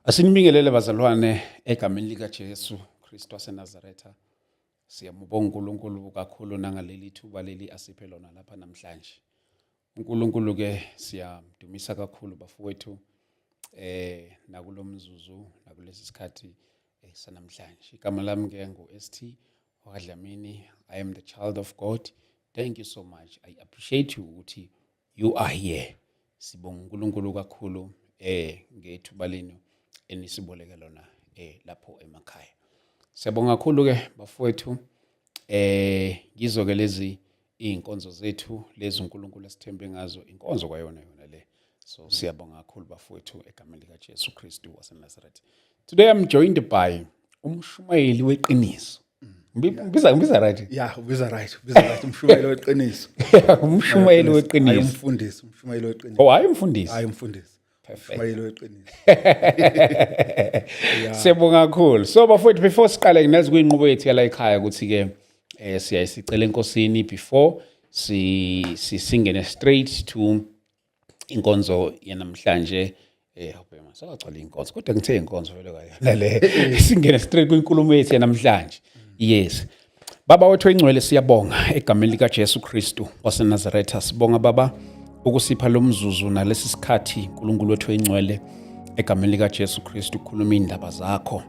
Asinibingelele bazalwane egameni lika Jesu Kristu waseNazaretha. Siyambonga uNkulunkulu kakhulu nangaleli thuba leli asiphe lona lapha namhlanje. uNkulunkulu ke siyamdumisa kakhulu bafowethu nakulomzuzu nakulesi sikhathi sanamhlanje. Igama lami ke ngoST Wakadlamini. I am the child of God. Thank you so much. I appreciate you ukuthi you are here. Sibonga uNkulunkulu kakhulu ngethuba lenu enisiboleke lona lapho emakhaya. Siyabonga kakhulu ke bafowethu ngizo ke lezi inkonzo zethu lezi uNkulunkulu asithembe ngazo inkonzo kwayona le. So siyabonga kakhulu bafowethu egameni lika Jesu Kristu waseNazaretha. Today I'm joined by umshumayeli weqiniso. Ngibiza right? Yeah, ubiza right. Umshumayeli weqiniso. Umshumayeli weqiniso. Umfundisi, umshumayeli weqiniso. Oh, ayimfundisi. Umfundisi. Umshumayeli weqiniso. Siyabonga kakhulu. So bafowethu before siqale nazi kuyinqubo yethu yala ekhaya ukuthi ke siyayisicela enkosini before singene straight to inkonzo yanamhlanje awubhema sakagcwala inkonzo kodwa ngithe inkonzo vele kayona le singene straight kwinkulumo yethu yanamhlanje. Yes. Baba wethu oyingcwele siyabonga egameni lika Jesu Kristu waseNazaretha. Sibonga baba ukusipha lo mzuzu nalesi sikhathi uNkulunkulu wethu oyingcwele egameni lika Jesu Kristu ukukhuluma indaba zakho.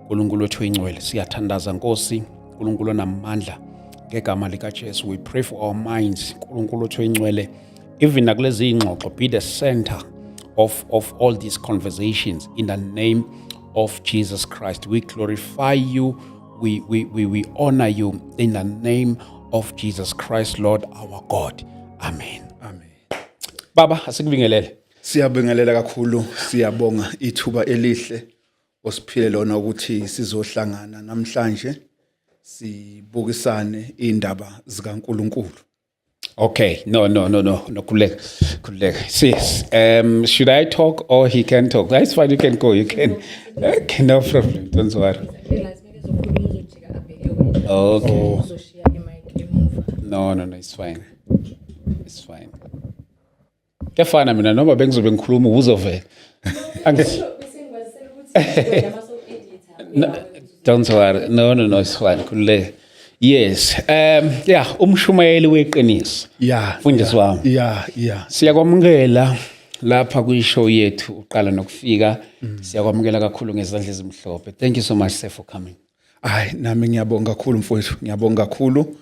uNkulunkulu wethu oyingcwele siyathandaza Nkosi, uNkulunkulu onamandla ngegama lika Jesu. We pray for our minds, uNkulunkulu wethu oyingcwele, even nakulezi ingxoxo, be the center of all these conversations in the name of Jesus Christ. We glorify you. We honor you in the name of Jesus Christ, Lord our God. Amen. Amen. Baba, asikubingelele. Siyabingelela kakhulu, siyabonga ithuba elihle osiphile lona ukuthi sizohlangana namhlanje sibukisane indaba zikaNkulunkulu. Okay, no, kuleka. Sis, should I talk or he can talk? That's fine, you can go, you can. Okay, no problem, don't worry. Okay. No, it's fine. It's fine. Kefana mina noma bengizobe ngikhuluma uzovela. Don't worry. No, it's fine. Kule. Yes. Umshumayeli weqiniso. Yeah. Mfundisi wami. Yeah. Siyakwamukela lapha kwishow yethu uqala nokufika. Siyakwamukela kakhulu ngezandla ezimhlophe. Thank you so much sir for coming. Nami ngiyabonga kakhulu mfowethu, ngiyabonga kakhulu.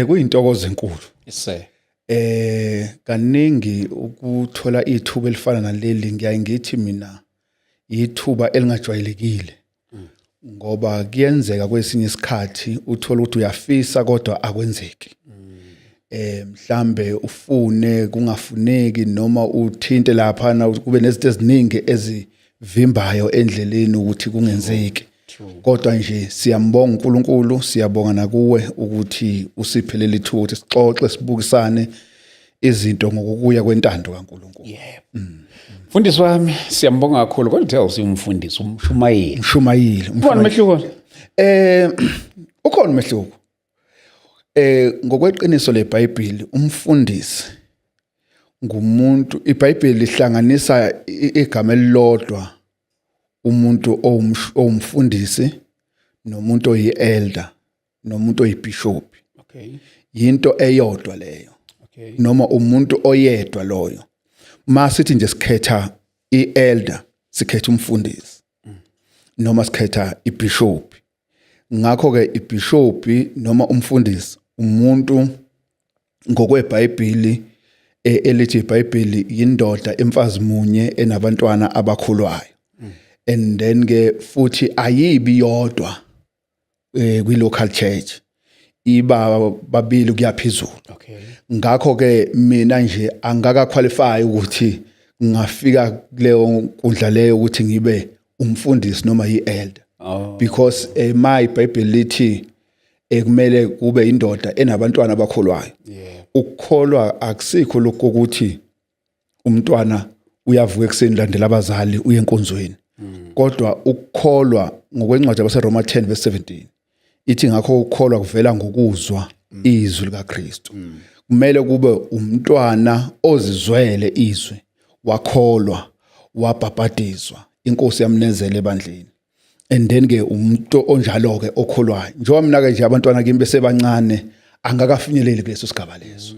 Kuyintokozo enkulu. Yes sir. Kaningi ukuthola ithuba elifana naleli ngiyayithi mina ithuba elingajwayelekile. Ngoba kuyenzeka kwesinye isikhathi uthola ukuthi uyafisa kodwa akwenzeki. Mhlambe ufune kungafuneki noma uthinte lapha na kube nezinto eziningi ezivimbayo endleleni ukuthi kungenzeki. Kodwa nje siyambonga uNkulunkulu, siyabonga nakuwe ukuthi usiphelele ithuba ukuthi sixoxe sibukisane izinto ngokuya kwentando kaNkulunkulu. Yeah. Mfundisi wami siyambonga kakhulu kodwa usumfundisi umshumayeli. Ukhona umehluko? Ukhona umehluko. Ngokweqiniso leBhayibheli umfundisi ngumuntu, iBhayibheli lihlanganisa igama elilodwa umuntu owumfundisi nomuntu oyi-elder nomuntu oyibishop. Okay. Yinto eyodwa leyo. Okay. Noma umuntu oyedwa loyo. Masithi nje sikhetha i-elder, sikhetha umfundisi. Noma sikhetha ibishop. Ngakho ke ibishop noma umfundisi umuntu ngokweBhayibheli elithi iBhayibheli yindoda emfazi munye enabantwana abakhulwayo. And then ke futhi ayibi yodwa kwi-local church, iba babili kuyaphezulu. Okay. Ngakho ke mina nje angaka qualify ukuthi ngafika kuleyo nkundla leyo ukuthi ngibe umfundisi noma i-elder. Because my Bible lithi kumele kube indoda enabantwana abakholwayo. Yeah. Ukukholwa akusikho lokho ukuthi umntwana uyavuka ekseni landela abazali uye enkonzweni. Kodwa ukukholwa ngokwencwadi yabaseRoma 10:17 ithi ngakho ukukholwa kuvela ngokuzwa izwi likaKristu. Kumele kube umntwana ozizwele izwi, wakholwa, wabhabhadizwa, inkosi yamnezela ebandleni. And then ke umuntu onjalo ke okholwayo njengoba mina ke nje abantwana kimi besebancane angakafinyeleli kuleso sigaba leso.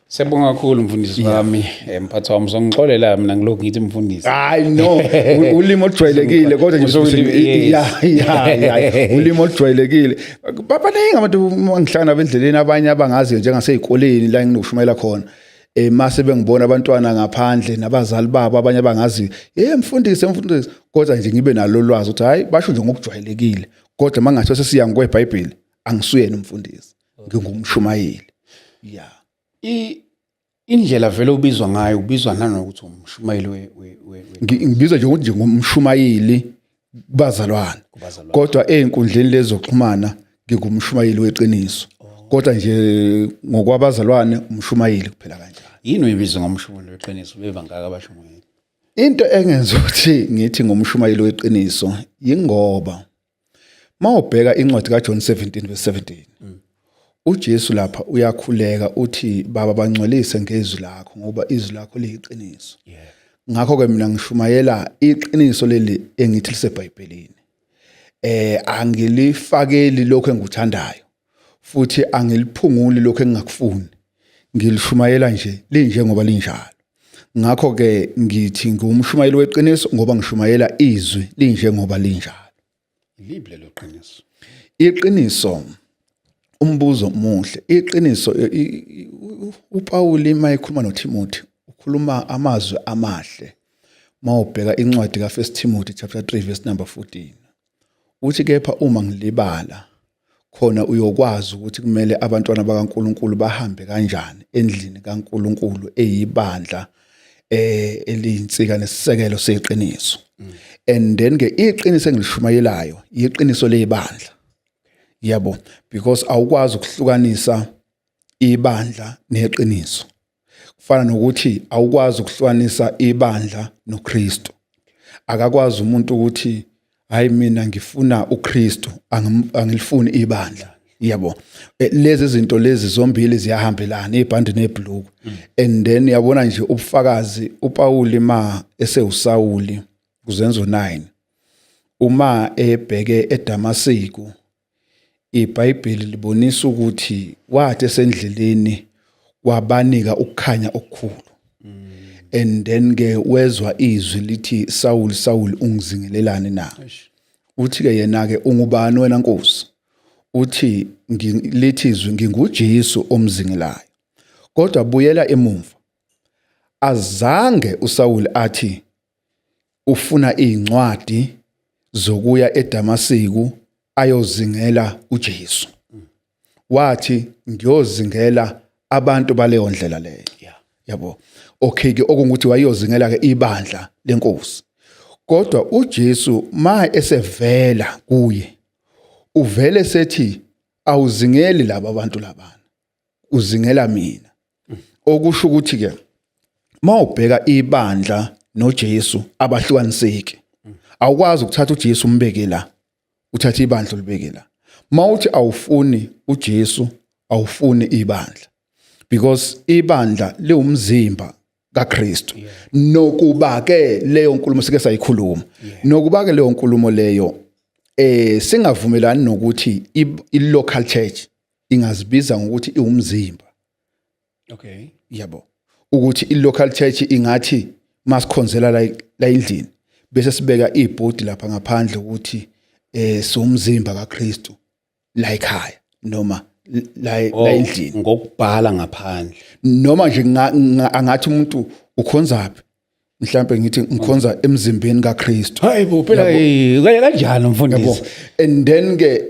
Siyabonga kakhulu mfundisi wami mphathi wami uzongixolela mina ngilokhu ngithi mfundisi. Hayi no ulimo olujwayelekile kodwa nje ulimo olujwayelekile. Baningi abantu mangihlangana abendleleni abanye abangaziyo njengasezikoleni la nginoshumayela khona. Mase bengibona abantwana ngaphandle nabazali babo abanye abangaziyo mfundisi kodwa nje ngibe nalo lwazi ukuthi hayi basho nje ngokujwayelekile kodwa mangathi sesiya ngokweBhayibheli angisuyena umfundisi ngingumshumayeli. Indlela vele ubizwa ngayo ubizwa nanokuthi umshumayeli ngibizwa nje ukuthi ngumshumayeli kubazalwane kodwa einkundleni lezokuxhumana ngingumshumayeli weqiniso kodwa nje ngokwabazalwane umshumayeli kuphela kanjalo. Yini uyibizwa ngomshumayeli weqiniso beba ngaka abashumayeli? Into engenza ukuthi ngithi ngumshumayeli weqiniso yingoba mawubheka incwadi kaJohn 17:17 uJesu lapha uyakhuleka uthi baba bangcwelise ngezwi lakho ngoba izwi lakho liyiqiniso. Ngakho ke mina ngishumayela iqiniso leli engithi liseBhayibhelini. Angilifakeli lokho engikuthandayo futhi angiliphunguli lokho engingakufuni. Ngilishumayela nje linje ngoba linjalo. Ngakho ke ngithi ngumshumayeli weqiniso ngoba ngishumayela izwi linje ngoba linjalo. Lible lo qiniso. Iqiniso umbuzo muhle. Iqiniso uPaul mayekhuluma noTimothy ukhuluma amazwi amahle. Mawubheka incwadi kaFirst Timothy chapter 3 verse number 14. Uthi kepha uma ngilibala khona uyokwazi ukuthi kumele abantwana bakaNkuluNkulu bahambe kanjani endlini kaNkuluNkulu eyibandla eliyinsika nesisekelo seqiniso. And then ke iqiniso engilishumayelayo iqiniso lezibandla. Yabo because awukwazi ukuhlukanisa ibandla neqiniso. Kufana nokuthi awukwazi ukuhlukanisa ibandla noKristu. Akakwazi umuntu ukuthi hayi mina ngifuna uKristu angilifuni ibandla. Yabo lezi zinto lezi zombili ziyahambelana ibhande nebhuluku. And then yabona nje ubufakazi uPaul ma esewuSawuli kuzenzo 9 uma ebheke eDamasiko iBhayibheli libonisa ukuthi wathi esendleleni wabanika ukukhanya okukhulu. And then ke wezwa izwi lithi Saul Saul ungizingelelani na? Uthi ke yena ke ungubani wena Nkosi? Uthi lithi izwi nginguJesu omzingelayo. Kodwa buyela emumva. Azange uSaul athi ufuna izincwadi zokuya eDamasiko ayozingela uJesu. Wathi ngiyozingela abantu baleyo ndlela leyo. Yabo. Okay ke okungukuthi wayozingela ke ibandla lenkosi. Kodwa uJesu ma esevela kuye uvele sethi awuzingeli laba abantu labana. Uzingela mina. Okusho ukuthi ke mawubheka ibandla noJesu abahlukaniseki. Awukwazi ukuthatha uJesu umbeke la. Uthatha ibandla ulibeke la. Mawuthi awufuni uJesu awufuni ibandla. Because ibandla liwumzimba kaKristu. Nokuba ke leyo nkulumo sike sayikhuluma. Nokuba ke leyo nkulumo leyo singavumelani nokuthi i-local church ingazibiza ngokuthi iwumzimba. Okay. Yabo. Ukuthi i-local church ingathi masikhonzela la endlini bese sibeka ibhodi lapha ngaphandle ukuthi somzimba kaKristu la ekhaya noma la endlini ngokubhala ngaphandle noma nje angathi umuntu ukhonzaphi mhlambe ngithi ngikhonza emzimbeni kaKristu. Hayibo phela kanjalo mfundisi. And then ke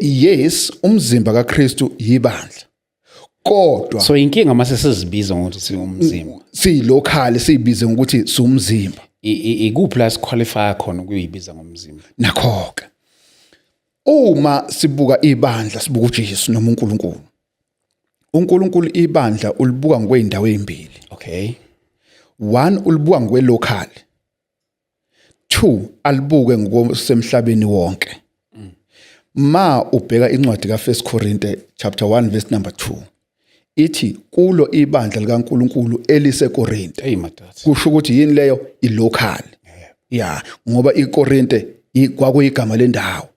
yes umzimba kaKristu yibandla. Kodwa so inkinga mase sizibiza ngokuthi singumzimba. Silocal sibize ngokuthi sumzimba. Ikuphi la siqualify khona ukuyibiza ngomzimba? Nakho-ke uma sibuka ibandla sibuka uJesu noma uNkulunkulu. uNkulunkulu ibandla ulibuka ngokwendawo ezimbili. Okay. 1 ulibuka ngokwelocal. 2 alibuke ngokusemhlabeni wonke. Ma ubheka incwadi kaFirst Corinthians chapter 1 verse number 2. ithi kulo ibandla likaNkuluNkulu eliseKorinte. Hey madoda. Kusho ukuthi yini leyo? I-local. Yeah, ngoba iKorinte kwakuyigama lendawo.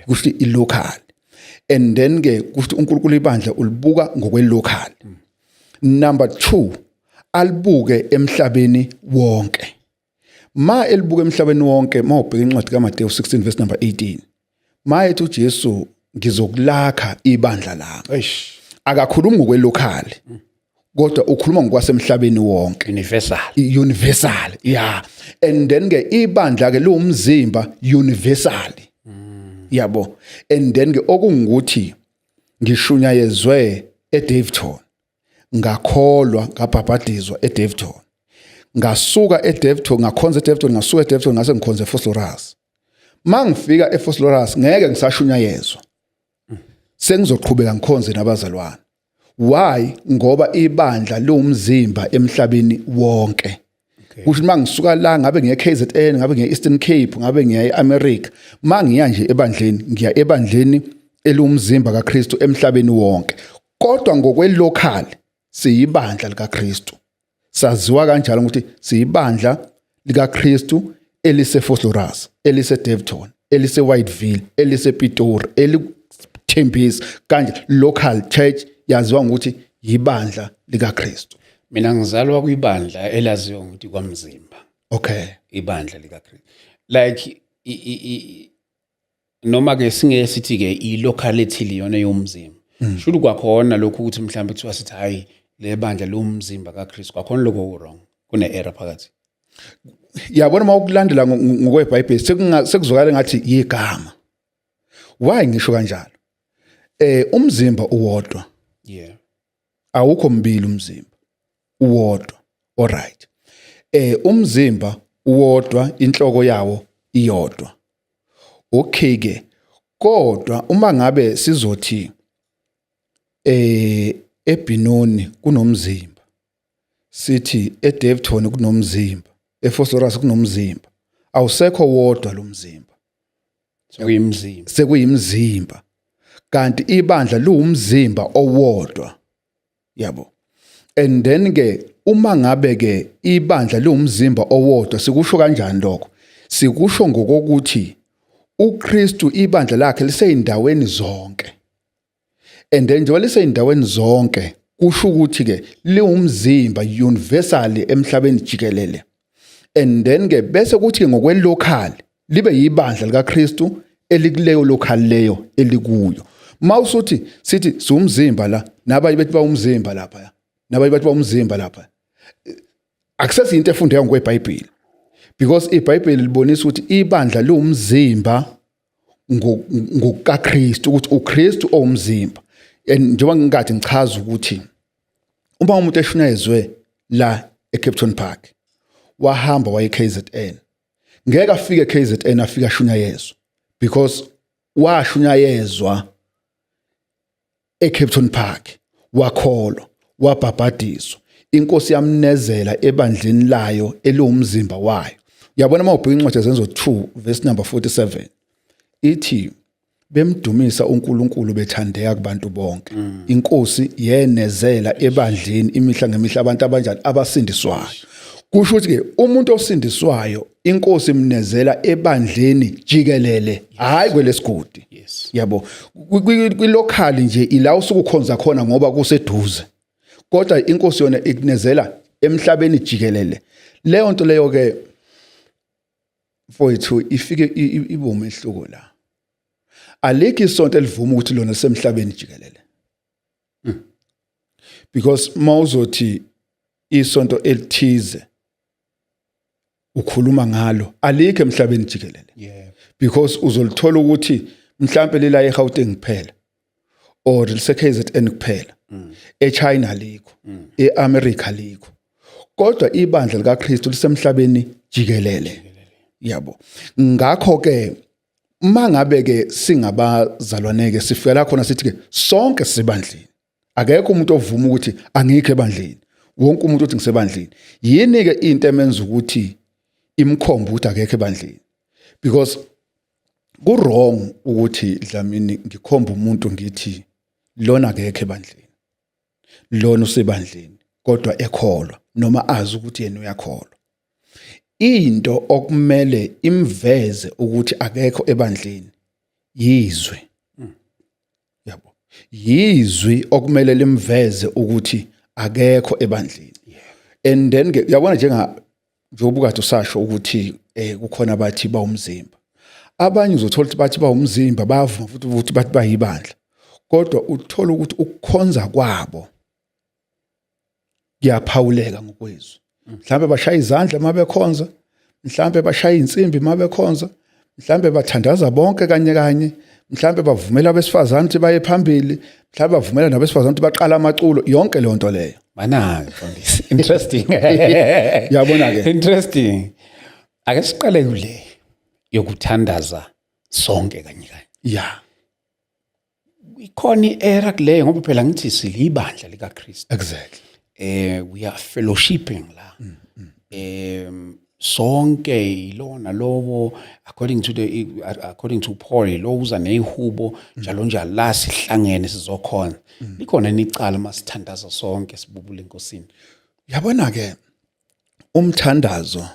Kusho i-local. And then ke kusho uNkulunkulu ibandla ulibuka ngokwe-local. Number 2, alibuke emhlabeni wonke. Ma elibuka emhlabeni wonke, mawubheka incwadi kaMateyu 16 verse number 18. Ma ethi uJesu ngizokulakha ibandla lami. Eish. Akakhulumi ngokwe-local. Kodwa ukhuluma ngokwasemhlabeni wonke. Universal. Yeah. And then ke ibandla ke lumzimba universal. Yabo. And then ke okungukuthi ngishunyayezwe eDaveyton. Ngakholwa ngabhabhadizwa eDaveyton. Ngasuka eDaveyton, ngakhonza eDaveyton, ngasuka eDaveyton ngase ngikhonza eFosloras. Mangifika eFosloras ngeke ngisashunyayezwa. Sengizoqhubeka ngikhonze nabazalwane. Why? Ngoba ibandla lomzimba emhlabeni wonke. Kusho mangisuka la ngabe ngiye KZN, ngabe ngiye Eastern Cape, ngabe ngiye eAmerica, mangiya nje ebandleni, ngiya ebandleni elumzimba kaKristu emhlabeni wonke. Kodwa ngokwe-local siyibandla likaKristu. Saziwa kanjalo ukuthi siyibandla likaKristu eliseFosloras, eliseDaveyton, eliseWhiteville, elisePitori, eliThembisa kanje local church yaziwa ngokuthi yibandla likaKristu. Mina ngizalwa kwibandla elaziwa ukuthi kwaMzimba. Okay. Ibandla likaKristu. Like noma ke singe sithi ke i-locality liyona yomzimba. Shulu kwakhona lokho ukuthi mhlawumbe kuthiwa sithi hayi le bandla lomzimba kaKristu kwakhona lokho wrong. Kune error phakathi. Yabona mawukulandela ngokweBhayibheli sekuzwakala ngathi igama. Why ngisho kanjalo? Umzimba uwodwa. Yeah. Awukho mbili umzimba. Uwodwa. Alright. Umzimba uwodwa, inhloko yawo iyodwa. Okay ke. Kodwa uma ngabe sizothi eBinoni kunomzimba. Sithi eDaveyton kunomzimba. eFosloras kunomzimba. Awusekho wodwa lo mzimba. Sekuyimzimba. Sekuyimzimba. Kanti ibandla luwumzimba owodwa. Yabo. And then ke uma ngabe ke ibandla luwumzimba owodwa sikusho kanjani lokho? Sikusho ngokuthi uKristu ibandla lakhe liseyindaweni zonke. And then njengoba liseyindaweni zonke kusho ukuthi ke liwumzimba universally emhlabeni jikelele. And then ke bese kuthi ngokwe-local libe yibandla likaKristu elikuleyo local leyo elikuyo. Mawusuthi sithi siwumzimba la nabayi bethi bawumzimba lapha. Nabayi bethi bawumzimba lapha. Akusesi into efundeka ngokweBhayibheli. Because iBhayibheli libonisa ukuthi ibandla liwumzimba ngokaKristu ukuthi uKristu owumzimba. Njengoba ngingade ngichaza ukuthi uma umuntu eshunyayezwe la eCapton Park wahamba waye KZN ngeke afike KZN afika ashunyayezwe because washunyayezwa eCapton Park wakholwa wabhabhadiswa inkosi yamnezela ebandleni layo eliwumzimba wayo. Uyabona mawubheka incwadi yezenzo 2 verse number 47 ithi bemdumisa uNkulunkulu bethandeka kubantu bonke. Inkosi yenezela ebandleni imihla ngemihla abantu abanjani abasindiswayo. Kusho ukuthi ke umuntu osindiswayo inkosi imnezela ebandleni jikelele hayi kwelesigodi. Yes. Yabo kwi-local nje ila usukukhonza khona ngoba kuseduze. Kodwa inkosi yona ikunezela emhlabeni jikelele. Leyo nto leyo ke mfowethu ifike ibomehluko la. Alikho isonto elivuma ukuthi lona semhlabeni jikelele. Because mawuzothi isonto elithize ukhuluma ngalo alikho emhlabeni jikelele. Yeah. Because uzolithola ukuthi mhlambe lila eGauteng kuphela or liseKZN kuphela. eChina likho, eAmerica likho. Kodwa ibandla likaKristu lisemhlabeni jikelele. Yabo. Ngakho ke mangabe ke singabazalwane ke sifika khona sithi ke sonke sibandleni. Akekho umuntu ovuma ukuthi angikho ebandleni. Wonke umuntu uthi ngisebandleni. Yini ke into emenza ukuthi imkhomba ukuthi akekho ebandleni? Because ku wrong ukuthi Dlamini ngikhomba umuntu ngithi lona akekho ebandleni. lona usebandleni kodwa ekholwa noma azi ukuthi yena uyakholwa. Into okumele imveze ukuthi akekho ebandleni yizwi. Yabo. Yizwi okumele limveze ukuthi akekho ebandleni. And then yabona njengoba kade usasho ukuthi kukhona abathi bawumzimba. Abanye uzothola ukuthi bathi bawumzimba bavuma futhi ukuthi bathi bayibandla. Kodwa uthola ukuthi ukukhonza kwabo kuyaphawuleka ngokwezwi. Mhlambe bashaya izandla mabekhonza, mhlambe bashaya insimbi mabekhonza, mhlambe bathandaza bonke kanye, mhlambe bavumela abesifazane ukuthi baye phambili, mhlambe bavumela nabesifazane ukuthi baqala amaculo, yonke leyo nto leyo. Mana mfundisi. Interesting. Yabona ke. Interesting. Ake siqale kule yokuthandaza sonke kanye. Yeah. Ikhona iera kuleyo ngoba phela ngithi silibandla lika Kristu. Exactly. We are fellowshipping la. Sonke ilona lowo according to Paul lo uza nehubo njalo njalo la sihlangene sizokhona. Likhona nicala masithandaza sonke sibubule enkosini. Yabona ke umthandazo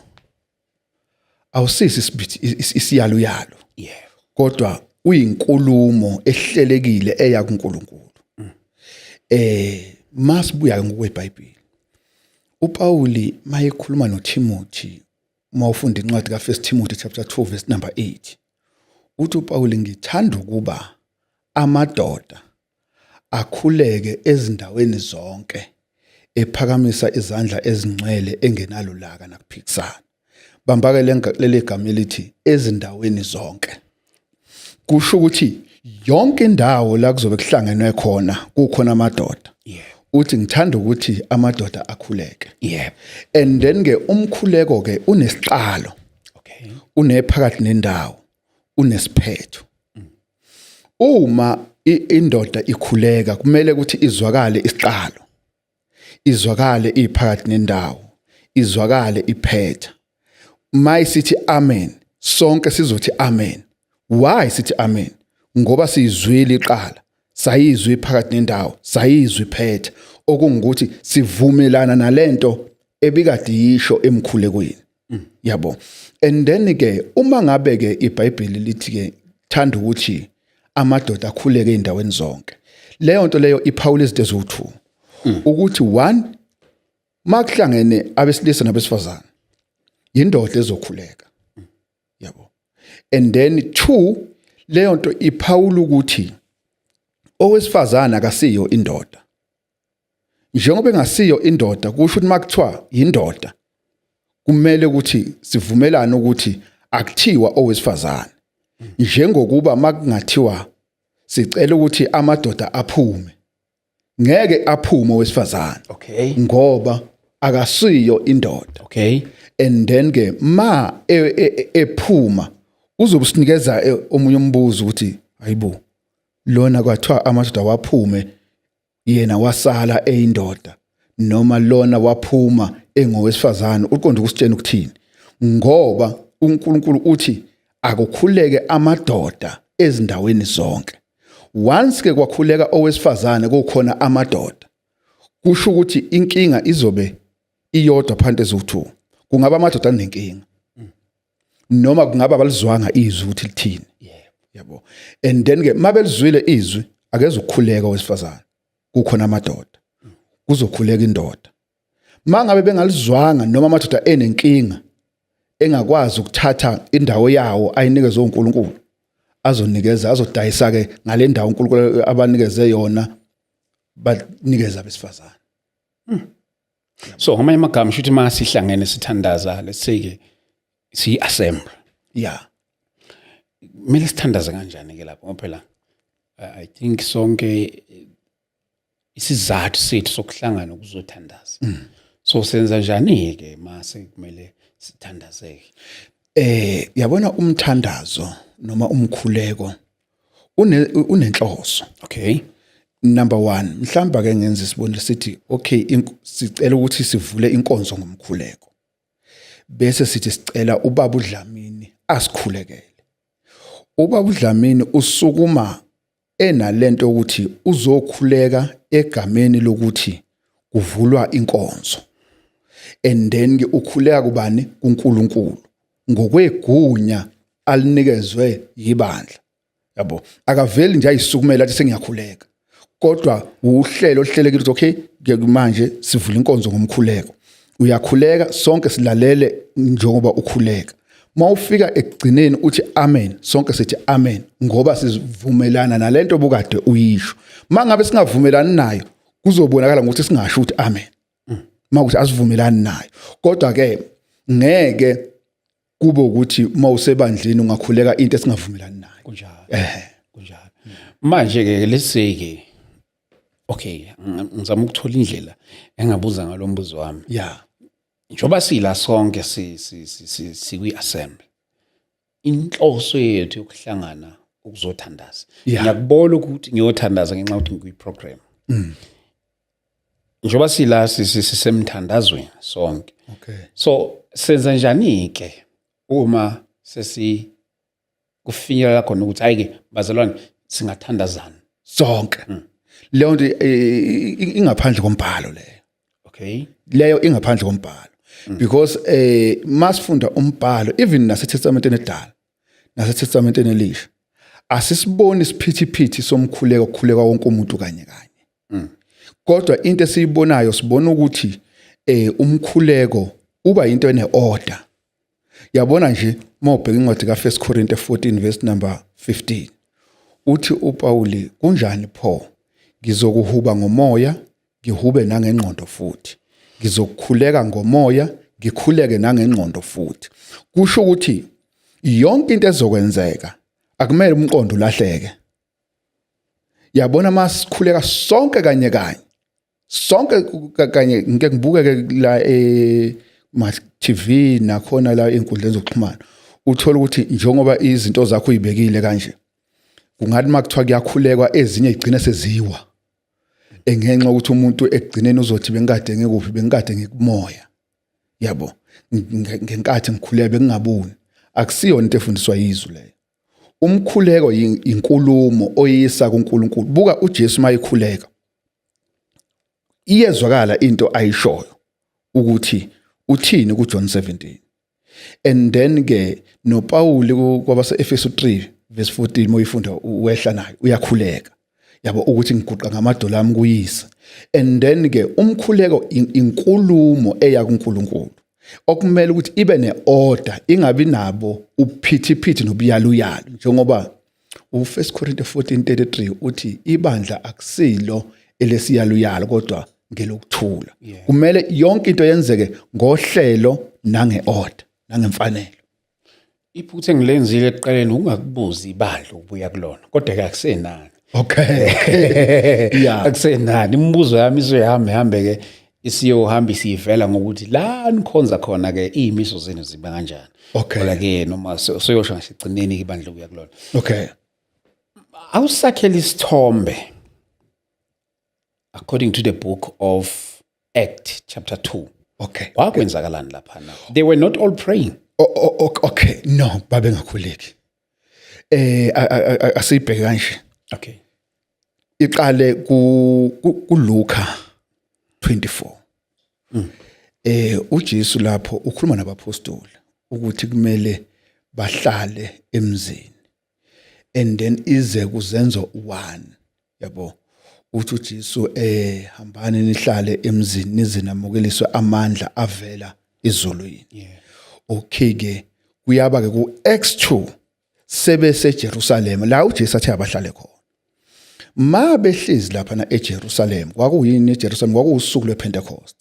awusisi isiyalo. Yeah. Kodwa uyinkulumo ehlelekile eya kuNkulunkulu. Masibuya ngokweBhayibheli. uPauli mayekhuluma noTimothy mawufunda incwadi ka1 Timothy chapter 2 verse number 8. Uthi uPauli ngithanda ukuba amadoda akhuleke ezindaweni zonke ephakamisa izandla ezingcwele engenalo laka nakuphikisana. Bambake leli gama elithi ezindaweni zonke. Kusho ukuthi yonke indawo la kuzobe kuhlangenwe khona kukhona amadoda. Yeah. Uthi ngithanda ukuthi amadoda akhuleke. Yeah. And then ke umkhuleko ke unesiqalo. Okay. Unephakathi nendawo, unesiphetho. Uma indoda ikhuleka kumele ukuthi izwakale isiqalo. Izwakale iphakathi nendawo, izwakale iphetha. Mayisithi amen, sonke sizothi amen. Why sithi amen? Ngoba sizwile iqala, sayizwe phakathi nendawo, sayizwe iphetha, okungukuthi sivumelana nalento ebikade yisho emkhulekweni. Yabo. And then ke uma ngabe ke iBhayibheli lithi ke thanda ukuthi amadoda akhuleke endaweni zonke. Leyo nto leyo iPaul izinto eziwu2. Ukuthi 1 makuhlangene abesilisa nabesifazane indoda ezokhuleka. Yabo. And then 2 leyo nto iPaul ukuthi owesifazana akasiyo indoda. Njengoba engasiyo indoda kusho ukuthi makuthiwa indoda kumele ukuthi sivumelane ukuthi akuthiwa owesifazane. Njengokuba makungathiwa sicela ukuthi amadoda aphume. Ngeke aphume owesifazane. Okay. Ngoba akasiyo indoda. Okay. And then ke ma ephuma uzobusinikeza omunye umbuzo ukuthi hayibo lona kwathiwa amadoda waphume yena wasala eyindoda noma lona waphuma engowesifazane uqonda ukusitshena ukuthini ngoba uNkulunkulu uthi akukhuleke amadoda ezindaweni zonke. Once ke kwakhuleka owesifazane kukhona amadoda kusho ukuthi inkinga izobe iyodwa phansi ezu2. Kungaba amadoda anenkinga noma kungaba balizwanga izwi ukuthi lithini. Yabo. And then ke mabelizwile izwi akeze ukukhuleka owesifazane kukhona amadoda kuzokhuleka indoda. Mangabe bengalizwanga noma amadoda enenkinga engakwazi ukuthatha indawo yawo ayinikeze uNkulunkulu azonikeza azodayisa ke ngale ndawo uNkulunkulu abanikeze yona banikeza abesifazane. So ngamanye amagama shuthi masihlangene sithandaza let's say ke si-assemble. Yeah. Kumele sithandaze kanjani ke lapho ngoba phela I think sonke isizathu sethu sokuhlangana ukuzothandaza. So senza njani ke mase kumele sithandazeke? Yabona umthandazo noma umkhuleko unenhloso. Okay. Number 1 mhlamba ke ngenza isibonelo sithi okay sicela ukuthi sivule inkonzo ngomkhuleko. Bese sithi sicela ubaba uDlamini asikhulekele. Ubaba uDlamini usukuma enalento ukuthi uzokhuleka egameni lokuthi kuvulwa inkonzo. And then ke ukhuleka kubani? kuNkulunkulu ngokwegunya alinikezwe yibandla. Yabo, akaveli nje ayisukumela athi sengiyakhuleka, kodwa uhlelo oluhlelekile ukuthi okay manje sivula inkonzo ngomkhuleko. Uyakhuleka sonke silalele njengoba ukhuleka. Mawufika ekugcineni uthi amen, sonke sithi amen ngoba sivumelana nalento obukade uyisho. Mangabe singavumelani nayo kuzobonakala ukuthi singasho ukuthi amen. Mawukuthi asivumelani nayo. Kodwa ke ngeke kube ukuthi mawusebandleni ungakhuleka into esingavumelani nayo. Kunjalo. Kunjalo. Manje ke leseke okay, ngizama ukuthola indlela engabuza ngalombuzo wami. Yeah. Njoba sila sonke sikwi-assembly. Inhloso yethu yokuhlangana ukuzothandaza. Ngiyakubona ukuthi ngiyothandaza ngenxa ukuthi ngikwi-program. Njoba sila sisemthandazweni sonke. Okay. So senza njani ke uma kufinyelela khona ukuthi hayike bazalwane singathandazana sonke. Leyo nto ingaphandle kombhalo leyo. Okay. Leyo ingaphandle kombhalo. Because masifunda umbhalo even naseTestamenteni eDala naseTestamenteni eLisha asisiboni isiphithiphithi somkhuleko ukukhuleka wonke umuntu kanye kanye. Kodwa into esiyibonayo sibona ukuthi umkhuleko uba into ene-order. Yabona nje mawubheka incwadi ka1 Corinthians 14 verse number 15 uthi uPauli kunjani pho ngizokuhuba ngomoya ngihube nangengqondo futhi, ngizokukhuleka ngomoya ngikhuleke nangengqondo futhi. Kusho ukuthi yonke into ezokwenzeka akumele umqondo ulahleke. Yabona masikhuleka sonke kanye kanye, sonke kanye ngeke ngibuke la ma TV nakhona la enkundleni zokuxhumana uthola ukuthi njengoba izinto zakho uyibekile kanje kungathi makuthiwa kuyakhulekwa ezinye igcina seziwa engenxa ukuthi umuntu ekugcineni uzothi bengikade ngekuphi, bengikade ngikumoya. Yabo, ngenkathi ngikhuleka bengingaboni. Akusiyona into efundiswa yizwi leyo. Umkhuleko inkulumo oyisa kuNkulunkulu. Buka uJesu mayikhuleka iyezwakala into ayishoyo ukuthi uthini kuJohn 17. And then ke no Paul kwabase Efesu 3 verse 14 moyifunda wehla nayo uyakhuleka. Yabo ukuthi ngiguqa ngamadolo ami kuyisa. And then ke umkhuleko inkulumo eya kuNkulunkulu okumele ukuthi ibe neorder, ingabi nabo uphithiphithi nobuyaluyalu njengoba u1 Corinthians 14:33 uthi ibandla akusilo elesiyaluyalo kodwa ngelokuthula. Kumele yonke into yenzeke ngohlelo nangeorder nangemfanelo. Iphuthe engilenzile ekuqaleni ungakubuzi ibandla ubuya kulona kodwa ke akusenani. Okay. Yeah. Akusenani imibuzo yami izohambe ke isiyohamba isivela ngokuthi la nikhonza khona ke izimiso zenu ziba kanjani. Okay. Ngoba ke noma soyosho ngasigcineni ibandla ubuya kulona. Okay. Awusakhela isithombe according to the book of Acts chapter 2. Okay. Wakwenzakalani lapha na? They were not all praying. Okay, no, babe ngakhuleki. Asibheke kanje. Okay. Iqale ku Luka 24. uJesu lapho ukhuluma nabapostoli ukuthi kumele bahlale emzini. And then ize kuzenzo 1. Yabo. Uthi uJesu hambani nihlale emzini nizinamukeliswe amandla avela ezulwini. Yeah. Okay ke kuyaba ke ku Acts 2 sebese Jerusalem la uJesu athi abahlale khona. Ma behlezi lapha na eJerusalem kwakuyini eJerusalem kwakuusuku lwePentecost.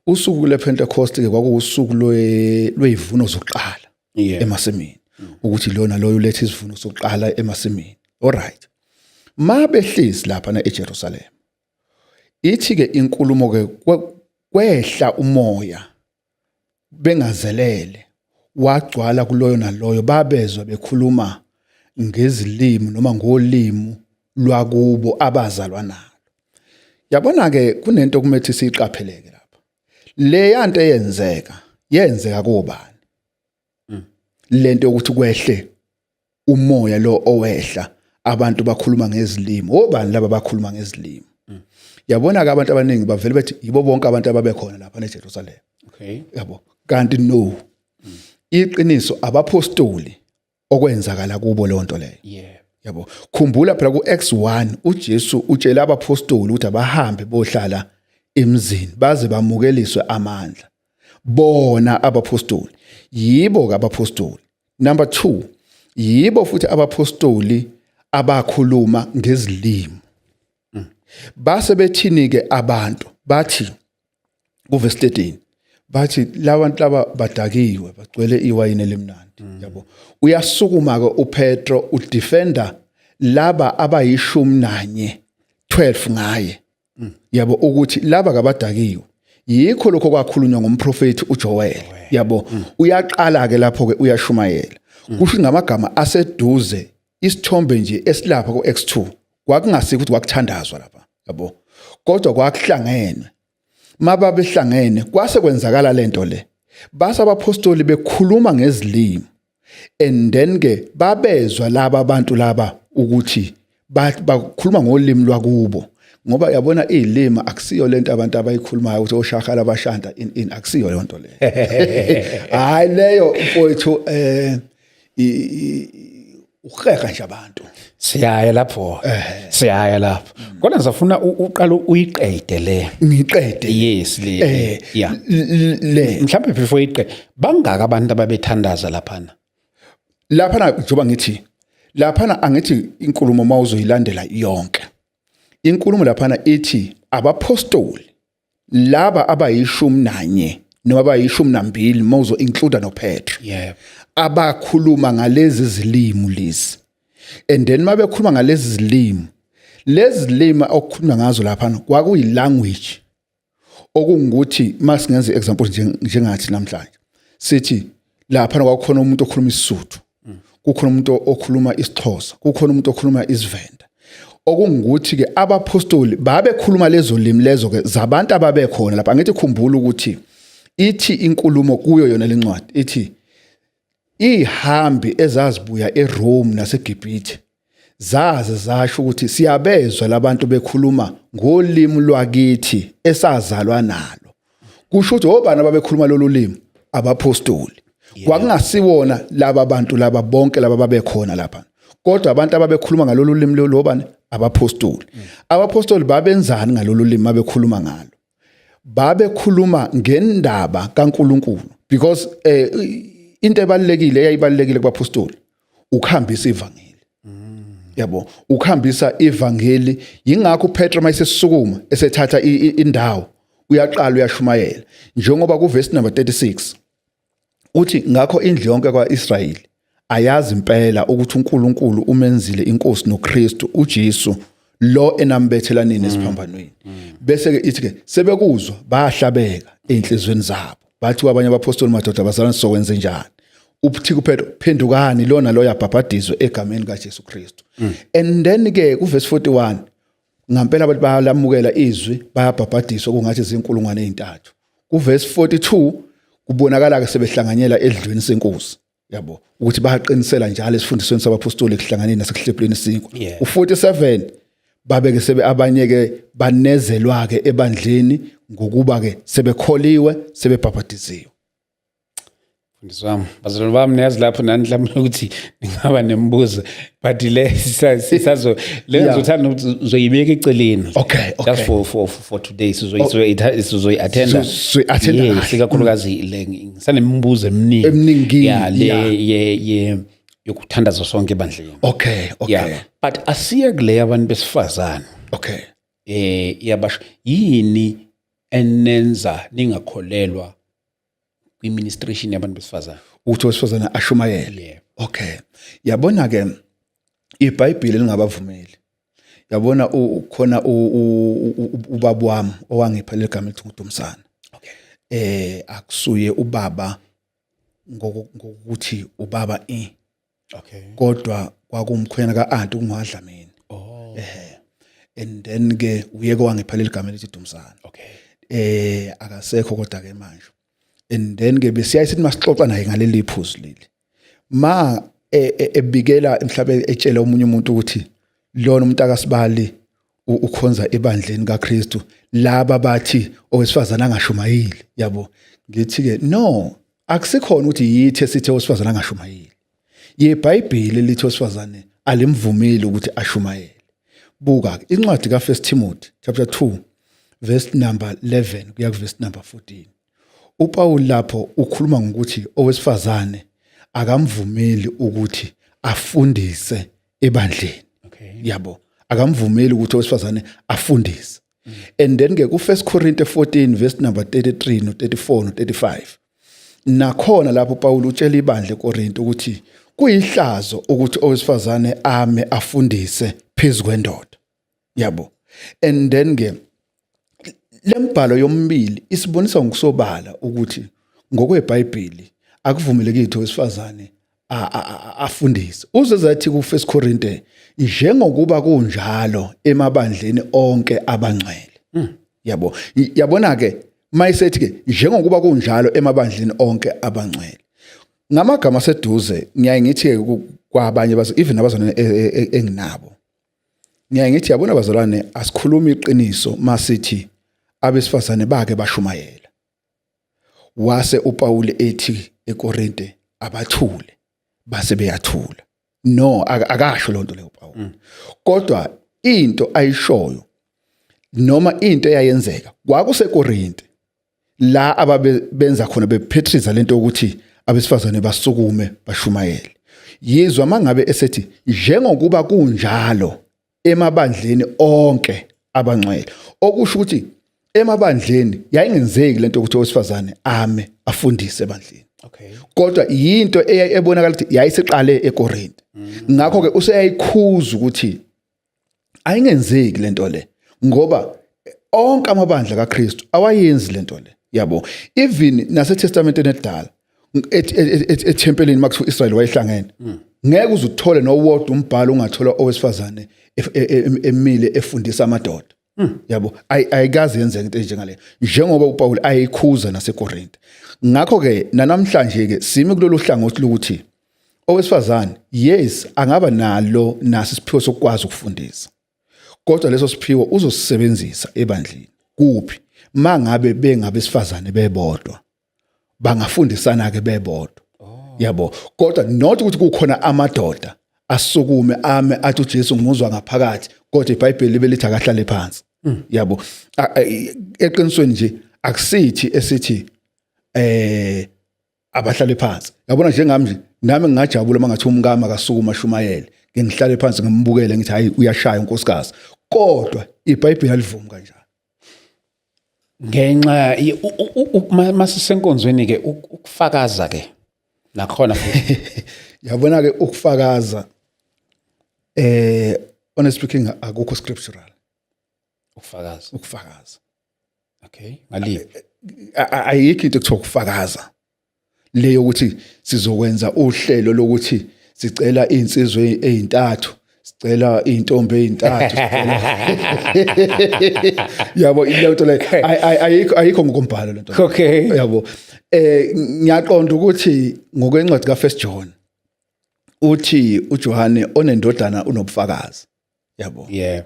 Usuku lwePentecost ke kwakuusuku lwezivuno zokuqala emasimini. Ukuthi lona loyo ulethe isivuno sokuqala emasimini. Alright. Ma behlezi lapha na eJerusalem. Ithi ke inkulumo ke kwehla umoya bengazelele wagcwala kuloyo naloyo babezwa bekhuluma ngezilimi noma ngolimi lwakubo abazalwa nalo. Yabona ke kunento kumethi siqapheleke lapha. Le yanto yenzeka kubani? Lento ukuthi kwehle umoya lo owehla abantu bakhuluma ngezilimi obani laba bakhuluma ngezilimi yabona ke abantu abaningi bavele bethi yibo bonke abantu ababekhona lapha eJerusalem Okay. yabo kanti no iqiniso abapostoli okwenzakala kubo lonto leyo Yeah. yabo khumbula phela ku X1 uJesu utshela abapostoli ukuthi abahambe bohlala emzini baze bamukeliswe amandla bona abapostoli yibo ke abapostoli number 2 yibo futhi abapostoli abakhuluma ngezilimi base bethini ke abantu bathi kuverse 13 bathi labantu laba badakiwe bagcwele iwayini elimnandi yabo uyasukuma ke uPetro udefender laba abayishumi nanye 12 ngaye yabo ukuthi laba kabadakiwe yikho lokho kwakhulunywa ngomprofeti uJoel yabo uyaqala ke lapho ke uyashumayela kusho ngamagama aseduze isithombe nje esilapha ku X2 kwakungasikho ukuthi kwakuthandazwa lapha yabo kodwa kwakuhlangene mababehlangene kwase kwenzakala lento le base abapostoli bekhuluma ngezilimi and then ke babezwa laba abantu laba ukuthi bakhuluma ngolimi lwakubo ngoba yabona izilimi akusiyo lento abantu abayikhulumayo ukuthi oshakhala abashanta in akusiyo lento le hayi leyo mfowethu ukhekha nje abantu Siyaya lapho. Siyaya lapho. Kodwa ngizafuna uqala uyiqede le. ngiqede Yes le. Yeah. le Mhlawumbe before iqede bangaka abantu ababethandaza laphana. laphana njoba ngithi laphana angithi inkulumo mawuzoyilandela yonke inkulumo laphana ithi abapostoli laba abayishumi nanye noma abayishumi nambili mawuzo include no Petro Yeah. abakhuluma ngalezi zilimi lezi and then mabekhuluma ngalezi zilimi lezi zilimi okukhulunywa ngazo laphana kwakuyi language okungukuthi masingenza example njengathi namhlanje sithi laphana kwakukhona umuntu okhuluma isiSuthu kukhona umuntu okhuluma isiXhosa kukhona umuntu okhuluma isiVenda okungukuthi ke abapostoli babekhuluma lezo limi lezo ke zabantu ababekhona lapha ngithi khumbula ukuthi ithi inkulumo kuyo yona lencwadi ithi ihambi ezazibuya eRome naseGibhithe zaze zasho ukuthi siyabezwa labantu bekhuluma ngolimi lwakithi esazalwa nalo kusho ukuthi obani ababekhuluma lolu limi abapostoli kwakungasiwona laba bantu laba bonke laba babekhona lapha kodwa abantu ababekhuluma ngalolu limi lobani abapostoli abapostoli babenzani ngalolu limi abekhuluma ngalo babekhuluma ngendaba kaNkuluNkulu because into ebalekile eyayibalekile kubapostoli ukuhambisa ivangeli yabo ukuhambisa ivangeli yingakho uPetro mayesesukuma esethatha indawo uyaqala uyashumayela njengoba kuverse number 36 uthi ngakho indlu yonke kwaIsrayeli ayazi impela ukuthi uNkulunkulu umenzile inkosi noKristu uJesu lo enambethelana nesiphambanweni bese ke ithi ke sebekuzwa bahlabeka enhlizweni zabo bathi abanye abapostoli madoda bazalwane sokwenze njani uthi kuPetro phendukani lona lo yabhabhadizwe egameni kaJesu Kristu and then ke kuverse 41 ngampela abantu bayalamukela izwi bayabhabhadiswa kungathi izinkulungwane ezintathu kuverse 42 kubonakala ke sebehlanganyela edlweni senkosi yabo ukuthi bayaqinisela njalo esifundisweni sabapostoli ekuhlanganeni nasekuhlephuleni isinkwa u47 babeke sebe abanye ke banezelwa ke ebandleni ngokuba ke sebekholiwe sebebhabhadiziwe Ndizwami bazalwane bami niyazi lapho nani mhlawumbe ukuthi ningaba nembuzo but le sisazo lenzothanda ukuthi uzoyibeka eceleni okay just for today sizoyi-attenda sikakhulukazi le ngisanemibuzo eminingi ya le yokuthandaza sonke ebandleni okay yeah but asiye kule abantu besifazane okay yabasho yini enenza ningakholelwa kwi-ministration yabantu besifazane uthi wesifazana ashumayele okay yabona ke iBhayibheli lingabavumeli yabona ukhona ubaba wami owangipha legama elithi uDumsana okay akusuye ubaba ngokuthi ubaba okay kodwa kwakumkhwena kaAnti kungadlamini and then ke uyeke wangipha legama elithi Dumsana okay akasekho kodwa ke manje and then ke besiyayisithi masixoxa naye ngaleli phuzu leli ma ebikela mhlawumbe etshela umunye umuntu ukuthi lona umuntu akasibali ukhonza ebandleni kaKristu laba bathi owesifazana angashumayeli yabo ngithi ke no akusikhona ukuthi yithi esithi owesifazana angashumayeli yeBhayibheli lithi owesifazane alimvumeli ukuthi ashumayele buka incwadi kaFirst Timothy chapter 2 verse number 11 kuya ku verse number 14 uPaul lapho ukhuluma ngokuthi owesifazane akamvumeli ukuthi afundise ebandleni yabo akamvumeli ukuthi owesifazane afundise and then ke ku 1 Corinthians 14 verse number 33 no 34 no 35 nakhona lapho Paul utshela ibandla eKorinto ukuthi kuyihlazo ukuthi owesifazane ame afundise phezukwendoda yabo and then ke lembhalo yombili isibonisa ngokusobala ukuthi ngokweBhayibheli akuvumeleki ukuthi owesifazane afundise uzezathi ku 1 Corinthians njengokuba kunjalo emabandleni onke abangcwele yabo yabona ke mayisethi ke njengokuba kunjalo emabandleni onke abangcwele ngamagama seduze ngiyaye ngithi kwabanye even abazalwane enginabo ngiyaye ngithi yabona abazalwane asikhuluma iqiniso masithi abesifazane bake bashumayela wase uPaul ethi eKorinte abathule base beyathula no akasho lonto leyo Paul kodwa into ayishoyo noma into eyayenzeka kwakuseKorinte la ababenza khona bephetriza lento ukuthi abesifazane basukume bashumayele yizwa mangabe esethi njengokuba kunjalo emabandleni onke abangcwele okusho ukuthi emabandleni yayingenzeki lento ukuthi owesifazane ame afundise ebandleni kodwa yinto ebonakala ukuthi yayisiqale eKorinte ngakho ke useyayikhuza ukuthi ayingenzeki lento le ngoba onke amabandla kaKristu awayenzi lento le yabo even naseTestamenteni eDala ethempelini makuthiwa uIsrael wayehlangene ngeke uzuthole nowodwa umbhalo ungathola owesifazane emile efundisa amadoda yabo ayikaze yenzeke into enjengale njengoba uPaul ayikhuza naseKorinte ngakho ke namhlanje ke simi kulolu hlangothi lokuthi owesifazane yes angaba nalo naso isiphiwo sokwazi ukufundisa kodwa leso siphiwo uzosisebenzisa ebandleni kuphi mangabe bengabesifazane bebodwa bangafundisana ke bebodwa yabo kodwa not ukuthi kukhona amadoda asukume ame athi uJesu ngimuzwa ngaphakathi kodwa iBhayibheli libelithi akahlale phansi yabo eqinisweni nje akusithi esithi abahlale phansi yabona njengami nje nami ngingajabula mangathi umkami akasukuma shumayele ngihlale phansi ngimbukele ngithi hayi uyashaya unkosikazi kodwa iBhayibheli alivumi kanjalo ngenxa masisenkonzweni ke ukufakaza ke nakhona futhi yabona ke ukufakaza honest speaking akukho scriptural ukufakaza okay ngalipi ayikho into ekuthiwa ukufakaza leyo ukuthi sizokwenza uhlelo lokuthi sicela insizwe ezintathu sicela intombi ezintathu yabo ilento le ayikho ngokombhalo lento okay yabo ngiyaqonda ukuthi ngokwencwadi kaFirst John uthi uJohane onendodana unobufakazi yabo yeah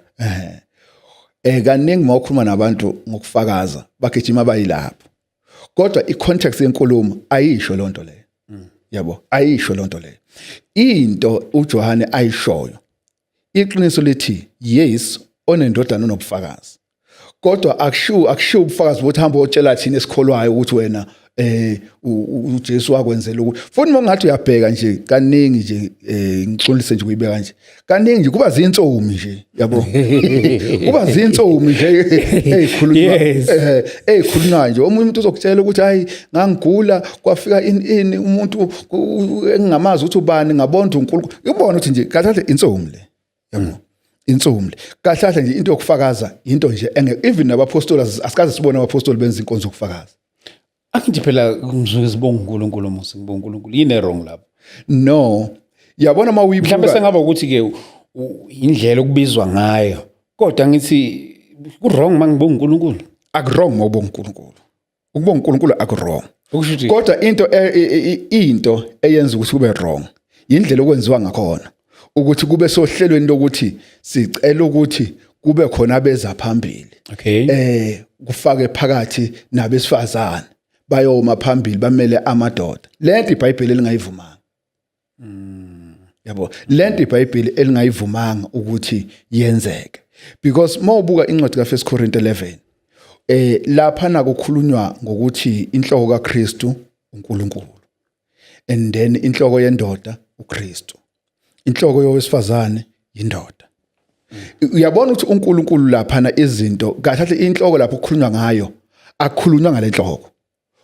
kaningi mawukhuluma nabantu ngokufakaza bagijima bayilapho kodwa icontext yenkulumo ayisho lonto le yabo ayisho lonto le into uJohane ayishoyo iqiniso lithi yes onendodana unobufakazi kodwa akusho ubufakazi bokuthi hamba otshela thina esikholwayo ukuthi wena uJesu wakwenzela ukuthi futhi mongathi uyabheka nje kaningi nje ngixolise nje kuyibeka nje kaningi nje kuba zinsomi nje yabo kuba zinsomi nje ezikhulunywa nje omunye umuntu uzokutshela ukuthi hayi ngangigula kwafika ini umuntu engingamazi ukuthi ubani ngabonda uNkulunkulu ubona ukuthi nje kahle insomi le yabo insomi le kahle nje into yokufakaza into nje even nabapostoli asikaze sibone abapostoli benza inkonzo yokufakaza Akithi phela ngizwe sibonga uNkulunkulu musi ngibonga uNkulunkulu yini wrong lapho no yabona mawibuka mhlawumbe sengaba ukuthi ke indlela okubizwa ngayo kodwa ngithi ku wrong mangibonga uNkulunkulu akurong mawubonga uNkulunkulu ukubonga uNkulunkulu akurong ukusho kodwa into eyenza ukuthi kube wrong indlela okwenziwa ngakhona ukuthi kube sohlelweni lokuthi sicela ukuthi kube khona abeza phambili Okay. kufake phakathi nabesifazane bayoma phambili bamele amadoda lento iBhayibheli elingayivumanga yabo lento iBhayibheli elingayivumanga ukuthi yenzeke because mawubuka incwadi kaFirst Corinthians 11 lapha nakukhulunywa ngokuthi inhloko kaKristu uNkulunkulu and then inhloko yendoda uKristu inhloko yowesifazane indoda uyabona ukuthi uNkulunkulu lapha na izinto kahle inhloko lapho kukhulunywa ngayo akukhulunywa ngale nhloko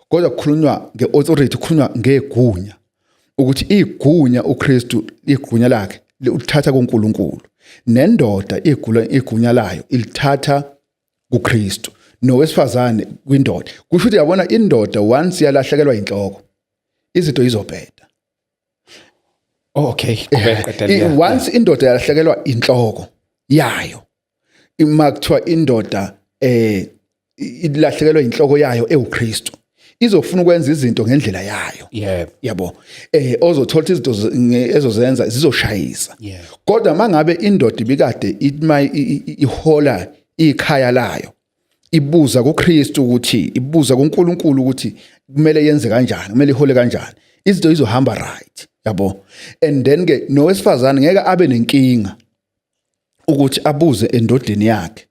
kodwa kukhulunywa ngeauthority kukhulunywa ngegunya ukuthi igunya uKristu igunya lakhe uthatha kuNkulunkulu nendoda igunya layo ilithatha kuKristu nowesifazane kwindoda kusho ukuthi yabona indoda once yalahlekelwa inhloko izinto izobheda Okay. once indoda yalahlekelwa inhloko yayo imakuthiwa indoda ilahlekelwa inhloko yayo eUKristu izofuna ukwenza izinto ngendlela yayo Yeah. yabo ozothola izinto ezozenza zizoshayisa Yeah. kodwa mangabe indoda ibikade ihola ikhaya layo ibuza kuKristu ukuthi ibuza kuNkulunkulu ukuthi kumele yenze kanjani kumele ihole kanjani izinto izohamba right yabo and then ke nowesifazane ngeke abe nenkinga ukuthi abuze endodeni yakhe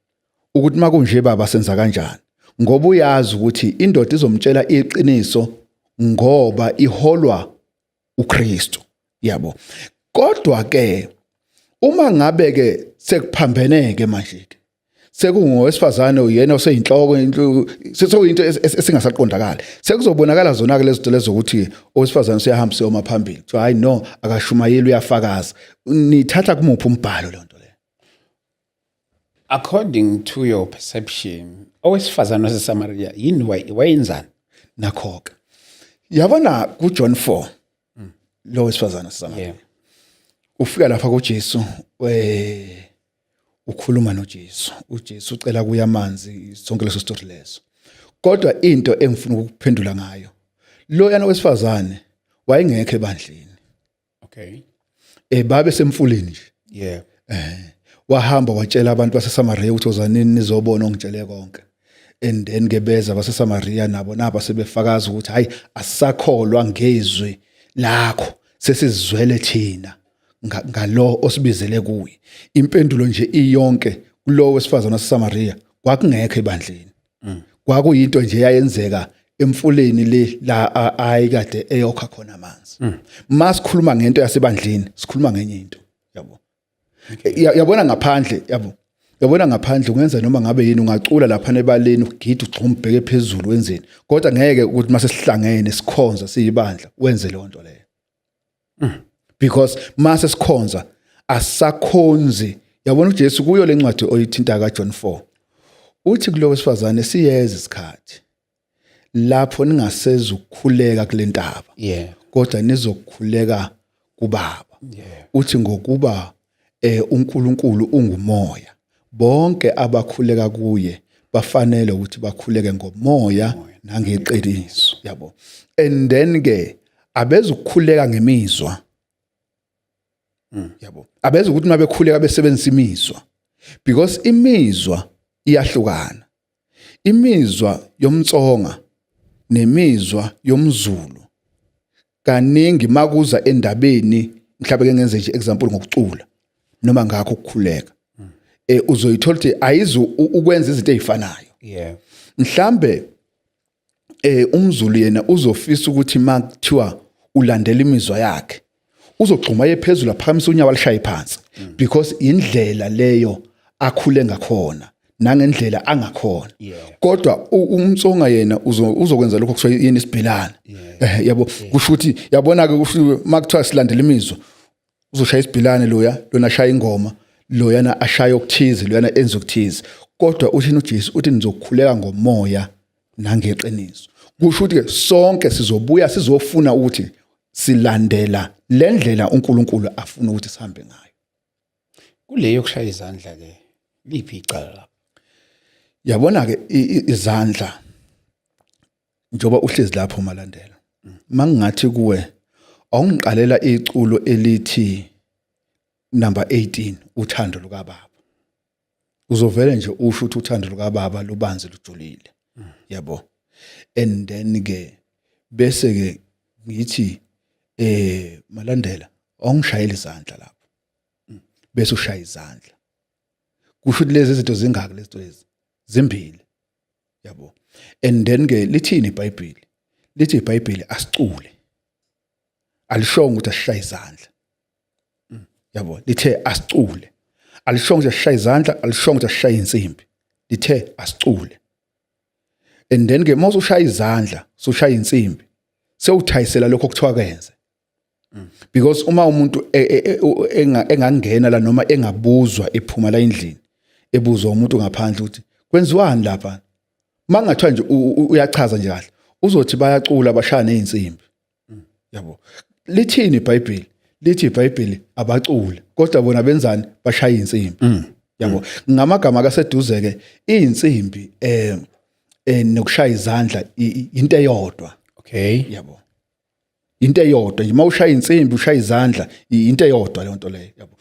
ukuthi makunje baba senza kanjani ngoba uyazi ukuthi indoda izomtshela iqiniso ngoba iholwa uKristu yabo kodwa ke uma ngabe ke sekuphambeneke manje ke sekungowesifazane uyena oseyinhloko sesokuyinto esingasaqondakala sekuzobonakala zona ke lezo lezo ukuthi owesifazane siyahamba siyoma phambili so hayi no akashumayeli uyafakaza nithatha kumuphi umbhalo lonto le According to your perception, owesifazane waseSamaria yini wayenzani? nakho-ke yabona kuJohn 4 lo wesifazane waseSamaria Yeah. ufika lapha kuJesu ukhuluma noJesu uJesu ucela kuya amanzi sonke leso story leso kodwa into engifuna ukuphendula ngayo lo yana wesifazane wayengekho ebandleni Okay. babe semfuleni nje Yeah. wahamba watshela abantu baseSamaria ukuthi ozanini nizobona ongitshele konke and then gebeza baseSamaria nabo naba sebefakaza ukuthi hayi asisakholwa ngezwi lakho sesizwele thina ngalo osibizele kuye impendulo nje iyonke kulo wesifazana waseSamaria kwakungekho ebandleni kwakuyinto nje yayenzeka emfuleni le la ayikade eyokha khona amanzi masikhuluma ngento yasebandleni sikhuluma ngenye into yabo yabona ngaphandle yabo yabona ngaphandle ungenza noma ngabe yini ungacula lapha nebaleni ugida ugxumbheke phezulu wenzeni kodwa ngeke ukuthi mase sihlangene sikhonza siyibandla wenze le nto leyo because mase sikhonza asakhonzi yabona uJesu kuyo lencwadi oyithinta kaJohn 4 uthi kulo wesifazane siyeza isikhathi lapho ningaseza ukukhuleka kulentaba Yeah. kodwa nizokukhuleka kuBaba Yeah. uthi ngokuba uNkulunkulu ungumoya bonke abakhuleka kuye bafanele ukuthi bakhuleke ngomoya nangeqiniso yabo and then ke abeza ukukhuleka ngemizwa yabo abeza ukuthi mabekhuleka besebenzisa imizwa because imizwa iyahlukana imizwa yomtsonga nemizwa yomzulu kaningi makuza endabeni mhlawumbe ke ngenze nje example ngokucula noma ngakho ukukhuleka uzoyithola ukuthi ayizu ukwenza izinto ezifanayo Yeah. mhlambe umzulu yena uzofisa ukuthi makuthiwa ulandela imizwa yakhe uzogxuma yephezulu aphakamisa unyawo alishaye phansi because indlela leyo akhule ngakhona nangendlela angakhona kodwa umtsonga yena uzokwenza lokho kusho yini isibhilana yabo kusho ukuthi yabona ke kusho makuthiwa silandela imizwa uzoshaya isibhilane loya lona ashaya ingoma loyana ashaya okuthize loyana enza okuthize kodwa uthini uJesu uthi nizokukhuleka ngomoya nangeqiniso kusho ukuthi sonke sizobuya sizofuna ukuthi silandela lendlela uNkulunkulu afuna ukuthi sihambe ngayo Kuleyo kushaya izandla ke liphi icala lapho? yabona ke izandla njoba uhlezi lapho malandela mangingathi kuwe awungiqalela iculo elithi number 18 uthando lukaBaba. Uzovele nje usho ukuthi uthando lukaBaba lubanzi lujulile. Yabo. And then ke bese ke ngithi malandela ongishayela izandla lapho. Bese ushaya izandla. Kusho ukuthi lezi zinto zingaki lezo lezi? Zimbili. Yabo. And then ke lithini iBhayibheli? Lithi iBhayibheli asicule. Alishongo ukuthi asishaye izandla. Yabo, lithe asicule. Alishongo ukuthi asishaye izandla, alishongo ukuthi asishaye insimbi. Lithe asicule. And then ke mase ushaya izandla, so ushaya insimbi. Sewuthayisela lokho kuthiwa kenze. Because uma umuntu engangena la noma engabuzwa ephuma la endlini, ebuzwa umuntu ngaphandle ukuthi kwenziwani lapha? Mangathiwa nje uyachaza nje kahle. Uzothi bayacula bashaya nezinsimbi. Yabo. Lithini iBhayibheli? Lithi iBhayibheli abacule kodwa bona benzani? Bashaya insimbi. Yabo. Ngamagama kaseduze ke insimbi nokushaya izandla into eyodwa. Okay. Yabo. Into eyodwa nje mawushaya insimbi ushaya izandla into eyodwa le nto leyo. Yabo.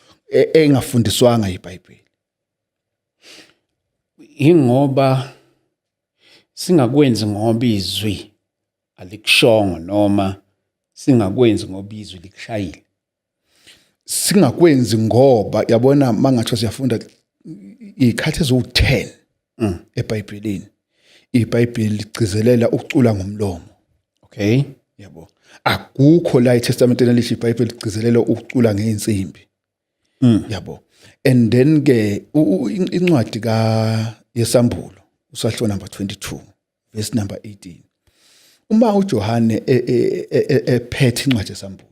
Engafundiswanga iBhayibheli. Ingoba singakwenzi ngoba izwi alikushongo noma singakwenzi ngoba izwi likushayile. Singakwenzi ngoba yabona mangathi siyafunda ikhathi ezu10 eBhayibhelini. iBhayibheli ligcizelela ukucula ngomlomo. Okay. Yabo. Akukho la eTestamenteni elithi iBhayibheli ligcizelela ukucula ngeinsimbi. Yabo. And then ke incwadi yesambulo usahlo number 22 verse number 18. Uma uJohane ephethe incwadi yesambulo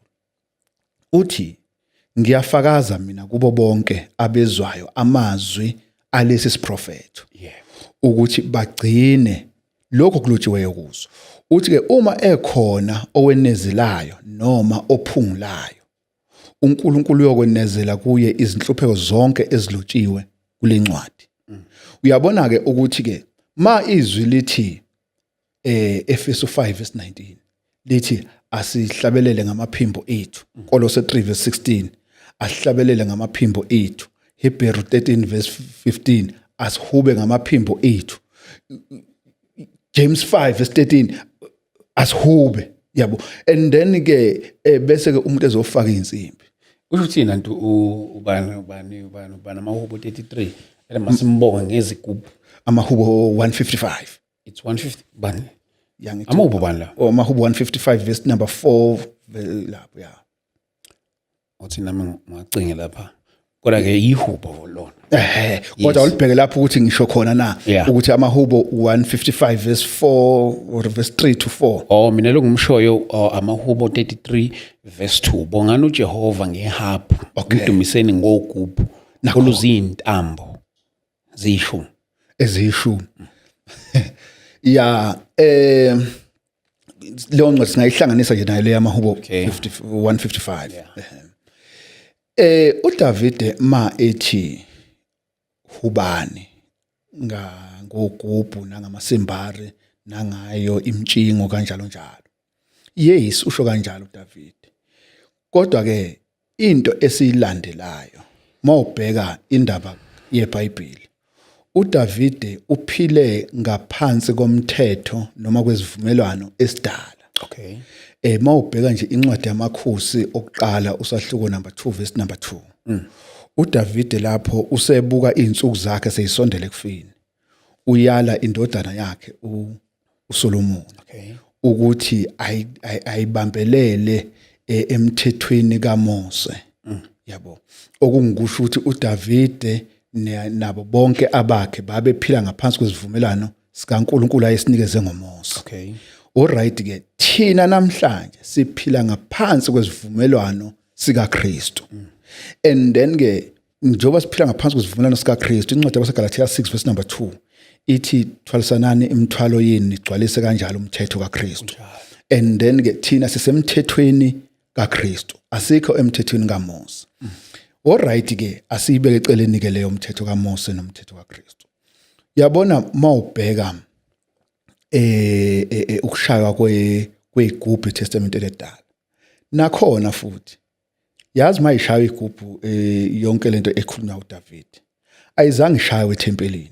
uthi ngiyafakaza mina kubo bonke abezwayo amazwi alesi siprofetho ukuthi bagcine lokho kulotshiweyo kuzo. Uthi ke uma ekhona owenezelayo noma ophungulayo uNkulunkulu uyokwenezela kuye izinhlupheko zonke ezilotshiwe kule ncwadi. Uyabona ke ukuthi ke ma izwi lithi Efeso 5 verse 19 lithi asihlabelele ngamaphimbo ethu. Kolose 3 verse 16 asihlabelele ngamaphimbo ethu. Hebrew 13 verse 15 asihube ngamaphimbo ethu. James 5 verse 13 asihube. Yabo. And then ke bese ke umuntu ezofaka insimbi. Usho uthina ntu ubani amahubo 33 elemasimboga ngezigubhu Amahubo 155. It's 150 bani. Yangithi Amahubo bani la? Amahubo 155 verse number 4 lapho ya. Uthi nami ngiyacinga lapha. Kodwa ke ihubo lona. Kodwa ulibheke lapho ukuthi ngisho khona na ukuthi amahubo 155 verse 4 or verse 3 to 4. Oh mina lokungumshoyo amahubo 33 verse 2. Bongani uJehova ngeharp. Udumiseni ngogubhu. Oluzintambo zisho ezishumi. Ya leyo ncwadi singayihlanganisa nje nayo le yamahubo 155. uDavide ma ethi hubani ngogubhu nangamasimbari nangayo imtshingo kanjalo njalo. Yes usho kanjalo uDavide. Kodwa ke into esiyilandelayo mawubheka indaba yeBhayibheli uDavide uphile ngaphansi komthetho noma kwezivumelwano esidala. Okay. Mawubheka nje incwadi yamakhosi okuqala usahluko number 2 verse number 2. uDavide lapho usebuka izinsuku zakhe seyisondele kufini. Uyala indodana yakhe uSolomon. Okay. Ukuthi ayibambelele emthethweni kaMose. Yabo. Okungikusho ukuthi uDavide nabo bonke abakhe babephila ngaphansi kwezivumelano sikaNkulunkulu ayesinikeze ngoMose. Okay. Alright ke thina namhlanje siphila ngaphansi kwezivumelwano sikaKristu. And then ke njoba siphila ngaphansi kwezivumelwano sikaKristu incwadi yabaseGalatia 6 verse number 2 ithi thwalisanani imithwalo yenu nigcwalise kanjalo umthetho kaKristu. And then ke thina sisemthethweni kaKristu asikho emthethweni kaMose. Alright ke asiyibeke eceleni ke leyo umthetho kaMose nomthetho kaKristu. Yabona mawubheka ukushaywa kwegubhu eTestament elidala. Nakhona futhi yazi mayishaya igubhu yonke lento ekhulunywa uDavid ayizange ishaywe ethempelini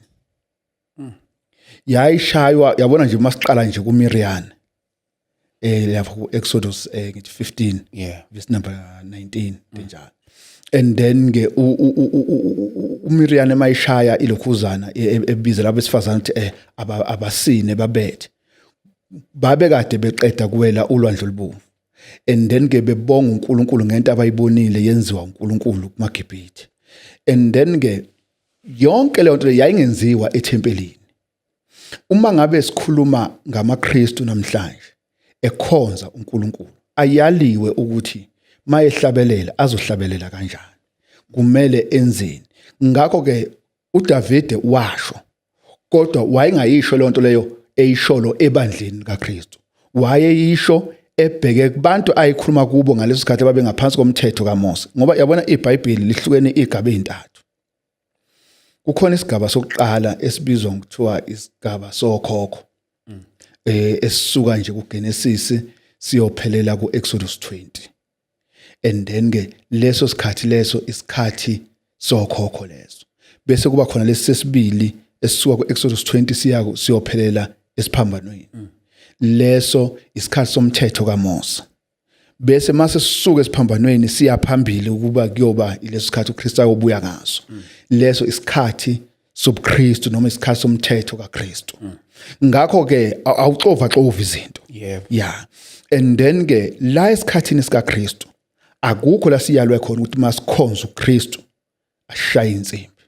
yayishaywa yabona nje masiqala nje kuMiriam lapha ku-Exodus ngithi 15 verse number 19 njalo and then ke uMiriam emayishaya ilokhuzana ebiza labo besifazana ukuthi abasine babethe babe kade beqeda kuwela ulwandle olubomvu and then ke bebonga uNkulunkulu ngento abayibonile yenziwa uNkulunkulu kumaGibhithe and then ke yonke le nto yayingenziwa ethempelini uma ngabe sikhuluma ngamaKristu namhlanje ekhonza uNkulunkulu ayaliwe ukuthi mayehlabelela azohlabelela kanjani kumele enzeni ngakho ke uDavid washo kodwa wayengayisho le nto leyo eyisholo ebandleni kaKristu wayeyisho ebheke kubantu ayikhuluma kubo ngaleso sikhathi babe ngaphansi komthetho kaMose ngoba yabona iBhayibheli lihlukene igaba ezintathu kukhona isigaba sokuqala esibizwa ngokuthiwa isigaba sokhokho esisuka nje kuGenesis siyophelela kuExodus 20 and then ke leso sikhathi leso isikhathi sokhokho leso bese kuba khona lesisibili esisuka kuExodus 20 siyophelela esiphambanweni leso isikhathi somthetho kaMose bese mase sisuke esiphambanweni siya phambili ukuba kuyoba ileso sikhathi uKristu ayobuya ngaso leso isikhathi sobuKristu noma isikhathi somthetho kaKristu ngakho ke awuxova xova izinto yeah and then ke la esikhathini sikaKristu akukho la siyalwe khona ukuthi masikhonza uKristu ashaye insimbi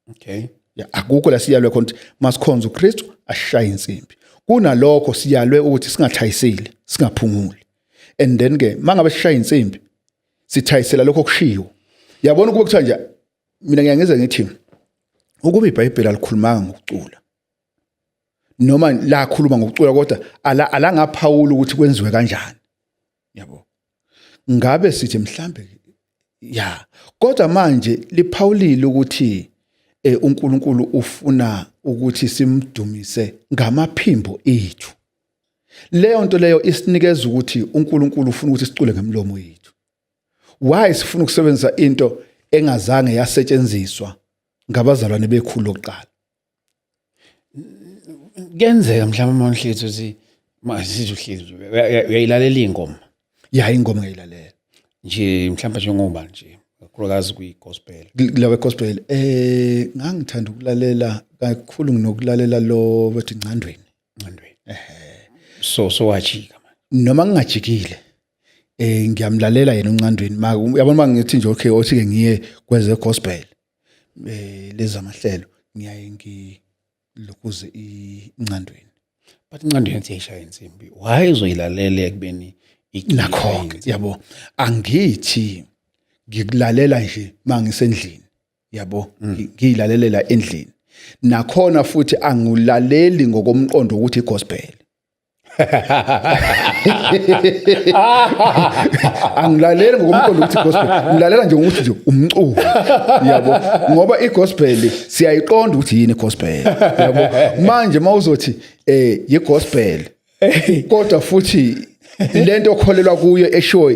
okay yeah akukho la siyalwe khona ukuthi masikhonza uKristu ashaye insimbi kunalokho siyalwe ukuthi singathayiseli singaphunguli and then ke mangabe sishaya insimbi sithayisela lokho kushiwo yabona ukuba kuthiwa nje mina ngiyangeze ngithi ukuba iBhayibheli alikhulumanga ngokucula noma la khuluma ngokucula kodwa alangaphawula ukuthi kwenziwe kanjani yabo ngabe sithi mhlambe ya kodwa manje liphawulile ukuthi uNkulunkulu ufuna ukuthi simdumise ngamaphimbo ethu leyo nto leyo isinikeza ukuthi uNkulunkulu ufuna ukuthi sicule ngemlomo yethu why sifuna ukusebenzisa into engazange yasetshenziswa ngabazalwane bekhulu lokuqala kuyenzeka mhlawumbe manhlithu uthi masithi uhlezi uyayilalela ingoma ya ingoma ngayilalela nje mhlawumbe njengoba nje kakhulukazi kuyigospel lawe gospel ngangithanda ukulalela kakhulu nginokulalela lo bathi Ncandweni so wajika man noma ngingajikile ngiyamlalela yena uNcandweni yabona mangithi nje okay othi ke ngiye kweze gospel lezi amahlelo ngiyaye ngilokuze iNcandweni but Ncandweni ethi ishaya insimbi why uzoyilalela ekubeni nakho yabo angithi ngikulalela nje mangisendlini yabo ngiyilalelela endlini nakhona futhi angulaleli ngokomqondo ukuthi igospel angilaleli ngokomqondo ukuthi igospel ngilalela nje ukuthi nje umculo yabo ngoba igospel siyayiqonda ukuthi yini igospel yabo manje mawuzothi igospel kodwa futhi lento okholelwa kuyo eshoy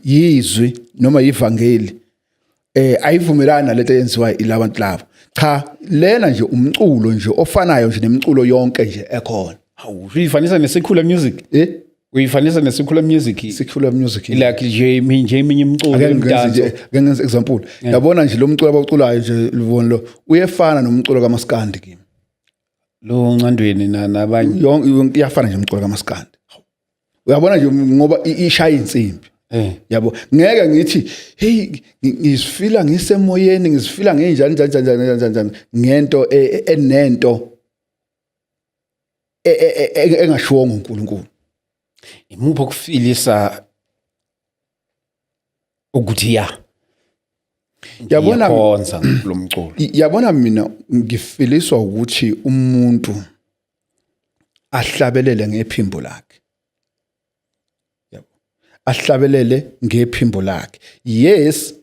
yizwi noma ivangeli ayivumelana lento yenziwa ilabantu labo cha lena nje umculo nje ofanayo nje nemiculo yonke nje ekhona uyifanisa nesecular music uyifanisa nesecular music secular music like nje eminye imiculo emdanso ngenza example yabona nje lo mculo abawuculayo nje livoni lo uyefana nomculo kaMaskandi kimi lo Ncandweni nabanye yonke iyafana nje umculo kaMaskandi uyabona nje ngoba ishaya insimbi yabo ngeke ngithi hey ngisifila ngisemoyeni ngisifila ngenjani ngento enento engashiwo ngoNkulunkulu imupho kufilisa ukuthi yabona khonza lo mculo yabona mina ngifiliswa ukuthi umuntu ahlabelele ngephimbo lakhe ahlabelele ngephimbo lakhe yes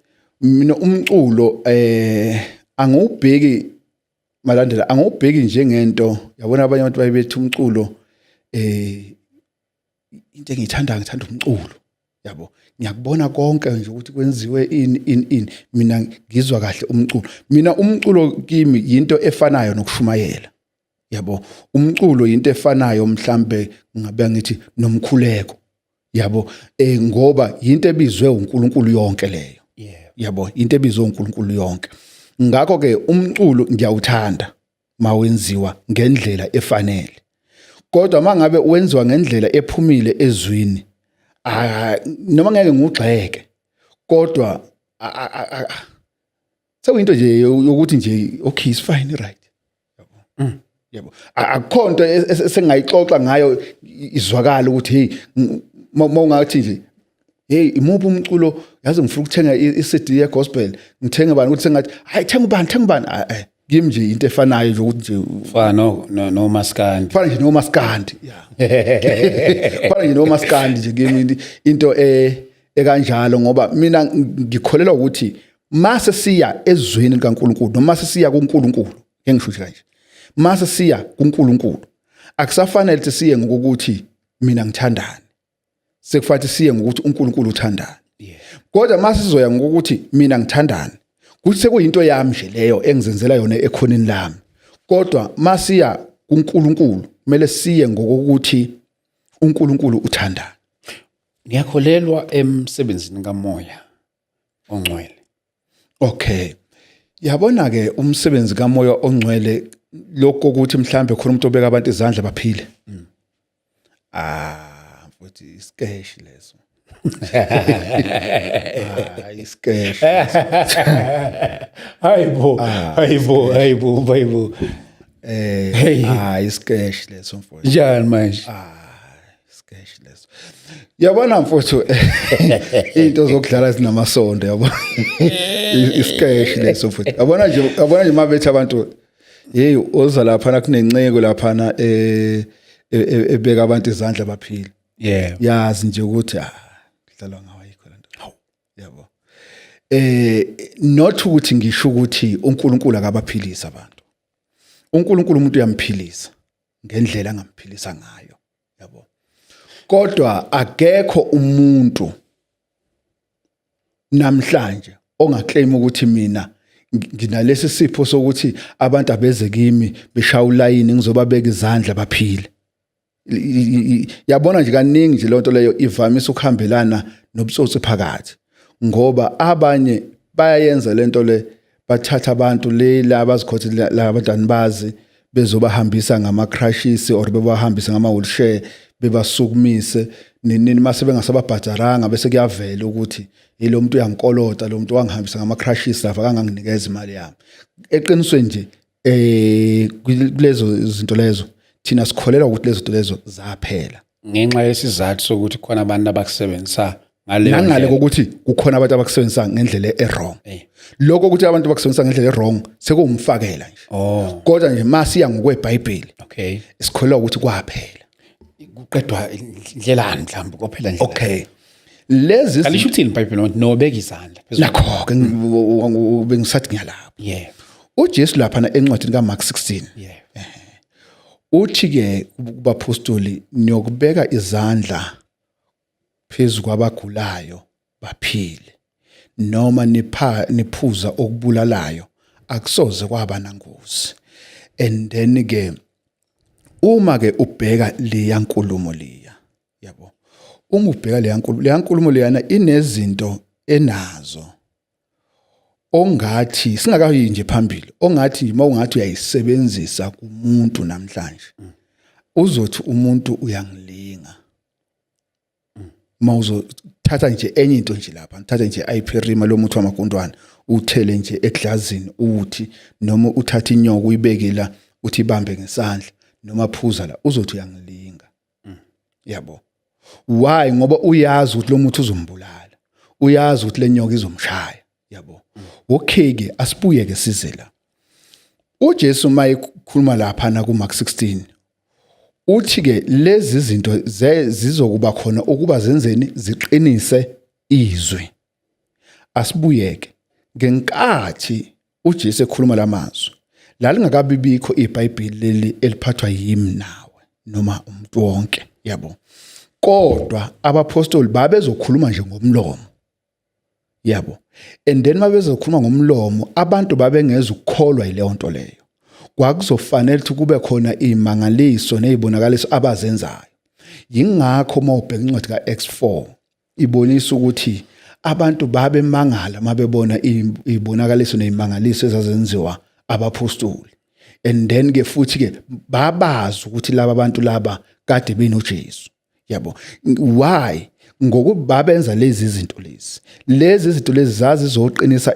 mina umculo angubheki malandela angubheki njengento yabona abanye abantu bayebethi umculo into engiyithanda ngithanda umculo yabo ngiyakubona konke nje ukuthi kwenziwe ini mina ngizwa kahle umculo mina umculo kimi into efanayo nokushumayela yabo umculo into efanayo mhlambe ngabe ngithi nomkhuleko yabo ngoba into ebizwe uNkulunkulu yonke leyo yabo into ebizwe uNkulunkulu yonke ngakho ke umculo ngiyawuthanda mawenziwa ngendlela efanele kodwa mangabe wenziwa ngendlela ephumile ezwini noma ngeke ngugxeke kodwa sewinto nje ukuthi nje okay is fine right yabo akukhonto esengayixoxa ngayo izwakala ukuthi hey mawungathi nje hey imuphi umculo yazi ngifuna ukuthenga iCD ye gospel ngithenge bani ukuthi sengathi hayi thenga ubani kimi nje into efanayo nje ukuthi nje fana no Maskandi fana nje no Maskandi fana nje no Maskandi nje kimi into ekanjalo ngoba mina ngikholelwa ukuthi mase siya ezweni likaNkuluNkulu noma sesiya kuNkulunkulu ngisho kanje mase siya kuNkulunkulu akusafanele ukuthi siye ngokuthi mina ngithandani sekufanele siye ngokuthi uNkulunkulu uthandani kodwa mase sizoya ngokuthi mina ngithandani kuthi sekuyinto yami nje leyo engizenzela yona ekhoneni lami kodwa masiya kuNkulunkulu kumele siye ngokuthi uNkulunkulu uthandani ngiyakholelwa emsebenzini kaMoya oNgcwele okay yabona ke umsebenzi kaMoya oNgcwele lokho ukuthi mhlambe khona umuntu obeka abantu izandla baphile futhi iskesh leso iskesh hayibo iskesh leso mfowethu njani manje iskesh leso yabona mfowethu into zokudlala zinamasondo yabo iskesh leso mfowethu yabona nje mabethe abantu hey oza lapha na kunenceko lapha na ebeka abantu izandla baphile yazi nje ukuthi dlalwa ngawayikho lento yabo not ukuthi ngisho ukuthi uNkulunkulu akabaphilisa abantu uNkulunkulu umuntu uyamphilisa ngendlela angamphilisa ngayo yabo kodwa akekho umuntu namhlanje ongaclaim ukuthi mina nginalesi sipho sokuthi abantu abeze kimi beshaya ulayini ngizobabeka izandla baphile yabona nje kaningi nje lonto leyo ivamise ukuhambelana nobutsotsi phakathi ngoba abanye bayayenza lento le bathatha abantu laba azikhothi la abantwana bazi bezobahambisa ngama crashes or bebahambisa ngama wheelchair bebasukumise nini mase bengasababhajaranga bese kuyavela ukuthi yilo muntu uyankolota lo muntu wangihambisa ngama crashes lava kanganginikeza imali yami eqinisweni nje kulezo izinto lezo thina sikholelwa ukuthi lezo zinto lezo zaphela ngenxa yesizathu sokuthi khona abantu abakusebenzisa ngaleyo ngale kokuthi kukhona abantu abakusebenzisa ngendlela errong lokho ukuthi abantu abakusebenzisa ngendlela errong sekuwumfakela nje kodwa nje masiya ngokweBhayibheli okay sikholelwa ukuthi kwaphela kuqedwa indlelani mhlawumbe kophela nje okay lezi alisho uthini iBhayibheli nobeka izandla nakho ke bengisathi ngiyalapha uJesu lapha na encwadini kaMark 16 uthi ke kubapostoli niyokubeka izandla phezulu kwabagulayo baphile noma niphuza okubulalayo akusoze kwaba nangozi and then ke uma ke ubheka le yankulumo leya yabo uma ubheka le yankulumo leyana inezinto enazo ongathi singakayi nje phambili ongathi mawungathi uyayisebenzisa kumuntu namhlanje uzothi umuntu uyangilinga mawuzothatha nje enye into nje lapha uthatha nje iPerima lo muthi wamagundwane uthele nje eglazini uthi noma uthatha inyoko uyibekela uthi ibambe ngesandla noma phuza la uzothi uyangilinga yabo why ngoba uyazi ukuthi lo muthi uzombulala uyazi ukuthi le nyoka izomshaya yabo okay ke asibuye ke size la uJesu mayekhuluma lapha na kuMark 16 uthi ke lezi zinto zizokuba khona ukuba zenzeni ziqinise izwi asibuyeke ngenkathi uJesu ekhuluma lamazwi lalingakabibikho iBhayibheli leli eliphathwa yimi nawe noma umuntu wonke yabo kodwa abapostoli babezokhuluma nje ngomlomo. Yabo. And then mabezokhuluma ngomlomo abantu babengeza ukukholwa ileyo nto leyo. Kwakuzofanele ukuthi kube khona imangaliso nezibonakaliso abazenzayo. Yingakho mawubheka incwadi kaX4 ibonisa ukuthi abantu babemangala mabebona izibonakaliso nezimangaliso ezazenziwa abapostoli. And then ke futhi ke babazi ukuthi laba bantu laba kade benoJesu. Yabo. Why? Ngokuba babenza lezi zinto lezi. Lezi zinto lezi zazi zoqinisa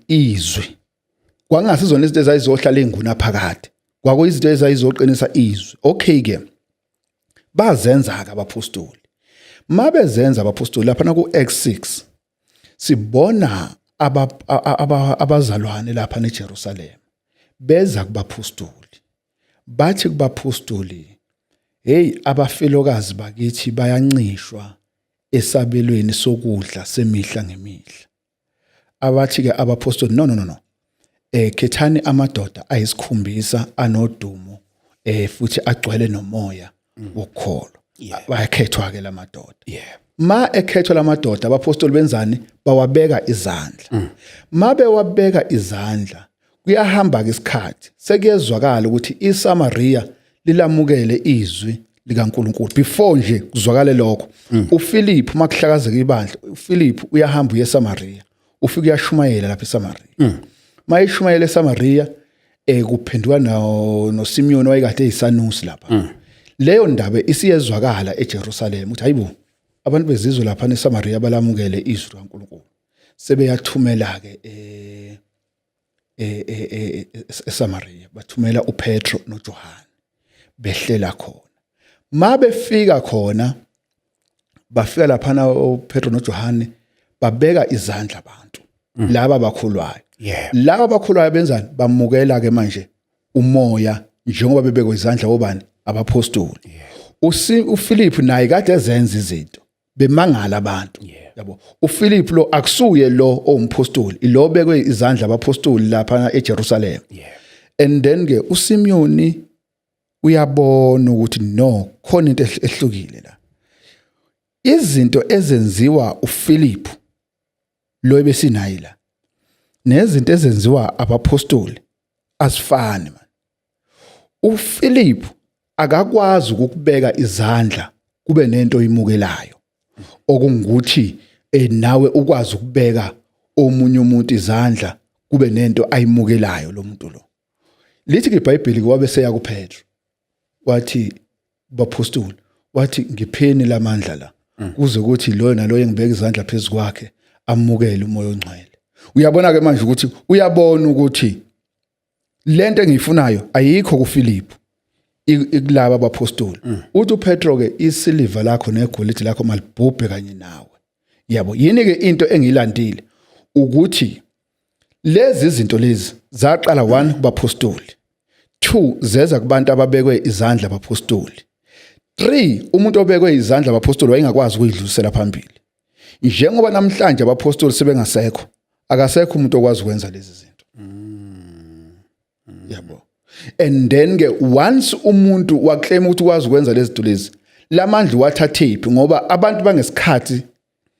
izwi. Kwangasizona izinto ezayizohlala enguna phakade. Kwakuyizinto ezayizoqinisa izwi. Okay ke. Bazenza ke abapostoli. Mabezenza abapostoli lapha na ku Acts 6 sibona abazalwane lapha eJerusalem beza kubapostoli. Bathi kubapostoli, hey abafelokazi bakithi bayancishwa esabelweni sokudla semihla ngemihla. Abathi ke abapostoli no. Khethani amadoda ayisikhumbisa anodumo futhi agcwele nomoya wokukholwa. Bayakhethwa ke lamadoda. Ma ekhethwa lamadoda abapostoli benzani? Bawabeka izandla. Ma bewabeka izandla kuyahamba ke isikhathi sekuyezwakala ukuthi iSamaria lilamukele izwi likaNkulunkulu. Before nje kuzwakale lokho uPhilip makuhlakazeka ibandla uPhilip uyahamba uye eSamaria ufika uyashumayela lapha eSamaria. Mayishumayela eSamaria kuphenduka noSimeon wayekade eyisanusi lapha. Leyo ndaba isiyezwakala eJerusalem ukuthi hayibo abantu bezizwe lapha eSamaria balamukele izwi likaNkulunkulu. Sebeyathumela ke eSamaria bathumela uPetro noJohane behlela khona. Mabefika khona bafika lapha na uPetro noJohane babeka izandla abantu laba abakhulwayo. Laba abakhulwayo benzani? Bamukela ke manje umoya njengoba bebekwe izandla obani abapostoli. uPhilip naye kade ezenza izinto bemangala abantu. Yabo. uPhilip lo akusuye lo ompostoli ilo bekwe izandla abapostoli lapha eJerusalem. And then ke uSimeon uyabona ukuthi no khona into ehlukile la. Izinto ezenziwa uPhilip lo ebesinayi la nezinto ezenziwa abapostoli asifani man. uPhilip akakwazi ukubeka izandla kube nento oyimukelayo okungukuthi nawe ukwazi ukubeka omunye umuntu izandla kube nento ayimukelayo lo muntu lo. Lithi ke iBhayibheli kwabe seya kuPetro wathi bapostoli wathi ngipheni lamandla la kuze ukuthi lo nalo engibeka izandla phezulu kwakhe amukele umoya ongcwele. Uyabona ke manje ukuthi uyabona ukuthi lento engiyifunayo ayikho kuPhilip ikulaba abapostoli. Uthi uPetro ke isiliva lakho negolide lakho malibhubhe kanye nawe. Yabo yini ke into engilandile ukuthi lezi izinto lezi zaqala 1 kubapostoli, 2 zeza kubantu ababekwe izandla abapostoli, 3 umuntu obekwe izandla abapostoli wayengakwazi ukuyidlulisela phambili. Njengoba namhlanje abapostoli sebengasekho akasekho umuntu okwazi ukwenza lezi zinto. Yabo. And then ke once umuntu waclaim ukuthi ukwazi ukwenza lezi zinto lezi lamandla wathathephi ngoba abantu bangesikhathi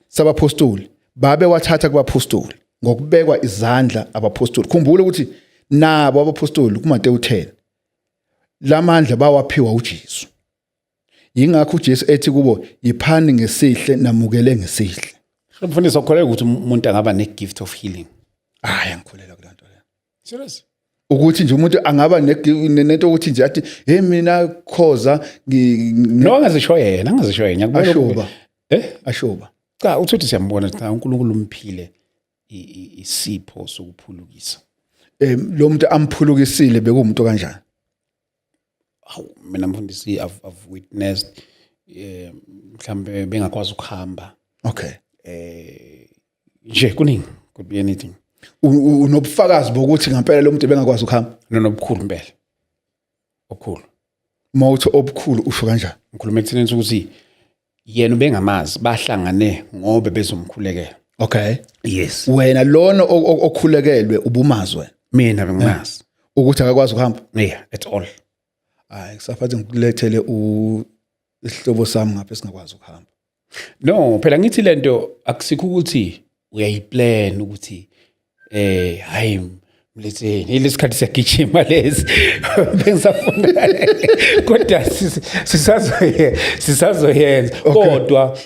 sabapostoli babe wathatha kubapostoli ngokubekwa izandla abapostoli. Khumbula ukuthi nabo abapostoli kuMateyu 10 lamandla bawaphiwa uJesu. Yingakho uJesu ethi kubo yiphani ngesihle namukele ngesihle. Mfundisi ukholelwa ukuthi umuntu angaba negift of healing. Angikholelwa kulanto leyo. Serious? Ukuthi nje umuntu angaba nento ukuthi nje athi hey mina khoza no angazisho yena ngiyakubona ashoba ashoba cha uthi siyambona ukuthi uNkulunkulu umphile isipho sokuphulukisa. Lo muntu amphulukisile bekumuntu kanjani? Mina mfundisi I've witnessed mhlambe bengakwazi ukuhamba. Okay. Nje kuningi could be anything. Unobufakazi bokuthi ngempela lo muntu bengakwazi ukuhamba? Nobukhulu impela. Okhulu. Mawuthi obukhulu usho kanjani? Ngikhuluma ekutheni ukuthi yena ubengamazi bahlangane ngobe bezomkhulekela. Okay. Yes. Wena lona okhulekelwe ubumazi wena. Mina bengimazi ukuthi akakwazi ukuhamba? Yeah, at all. Kusafathi ngikulethele isihlobo sami ngapha singakwazi ukuhamba. No, phela ngithi lento akusikho ukuthi uyayiplan ukuthi hayi mletheni ilesikhathi siyagijima lezi bengisafuna kodwa sisazoyenza kodwa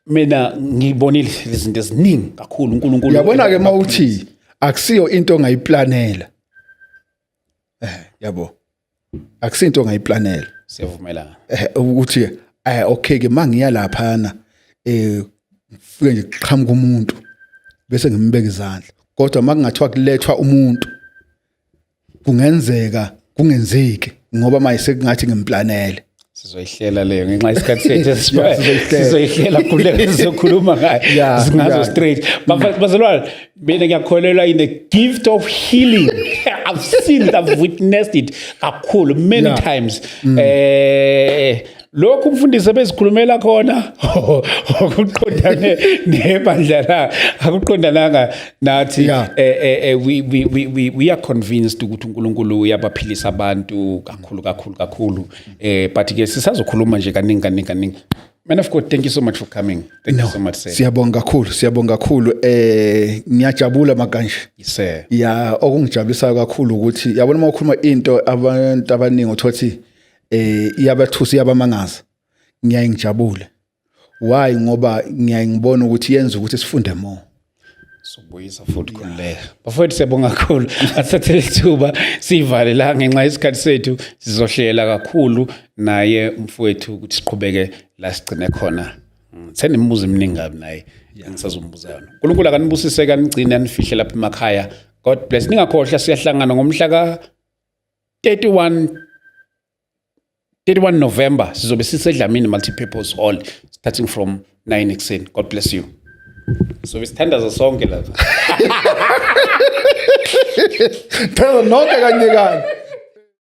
mina ngibonile izinto eziningi kakhulu uNkulunkulu Yabona ke mawuthi akusiyo into ongayiplanela. Yabo. Akusiyo into ongayiplanela. siyavumelana Ukuthi okay ke mangiya lapha na ngifike nje qhamuka umuntu bese ngimbeka izandla. Kodwa makungathiwa kulethwa umuntu kungenzeka kungenzeki ngoba manje kungathi ngimplanele. sizoyihlela leyo ngenxa yesikhathi sethu sizoyihlela kule sizokhuluma ngayo singazo straight bazalwane mina ngiyakholelwa in the gift of healing. I've seen it, I've witnessed it kakhulu many times. Lokhu umfundisi ebezikhulumela khona akuqondane nebandla la akuqondananga nathi we are convinced ukuthi uNkulunkulu uyabaphilisa abantu kakhulu but ke sisazokhuluma nje kaningi. Man of God, thank you so much for coming. Thank you so much sir. Siyabonga kakhulu ngiyajabula makanje. Yes sir. Ya okungijabulisayo kakhulu ukuthi yabona uma ukhuluma into abantu abaningi uthothi iyabathusa iyabamangaza. Ngiyayingijabule. Why ngoba ngiyayibona ukuthi yenza ukuthi sifunde more. Sobuyisa futhi khuleka. Bafowethu siyabonga kakhulu. Asathe ithuba sivale la ngenxa yesikhathi sethu sizohlela kakhulu naye umfowethu ukuthi siqhubeke la sigcine khona. Senemibuzo eminingi kabi naye engisazombuza yona. uNkulunkulu akanibusise kanigcine anifihle lapha emakhaya. God bless. Ningakhohlwa siyahlangana ngomhla ka 31 November sizobe sisedlamini multipurpose hall starting from 9 ekseni. God bless you. So sithandaza sonke lapha. Phela nonke kanye.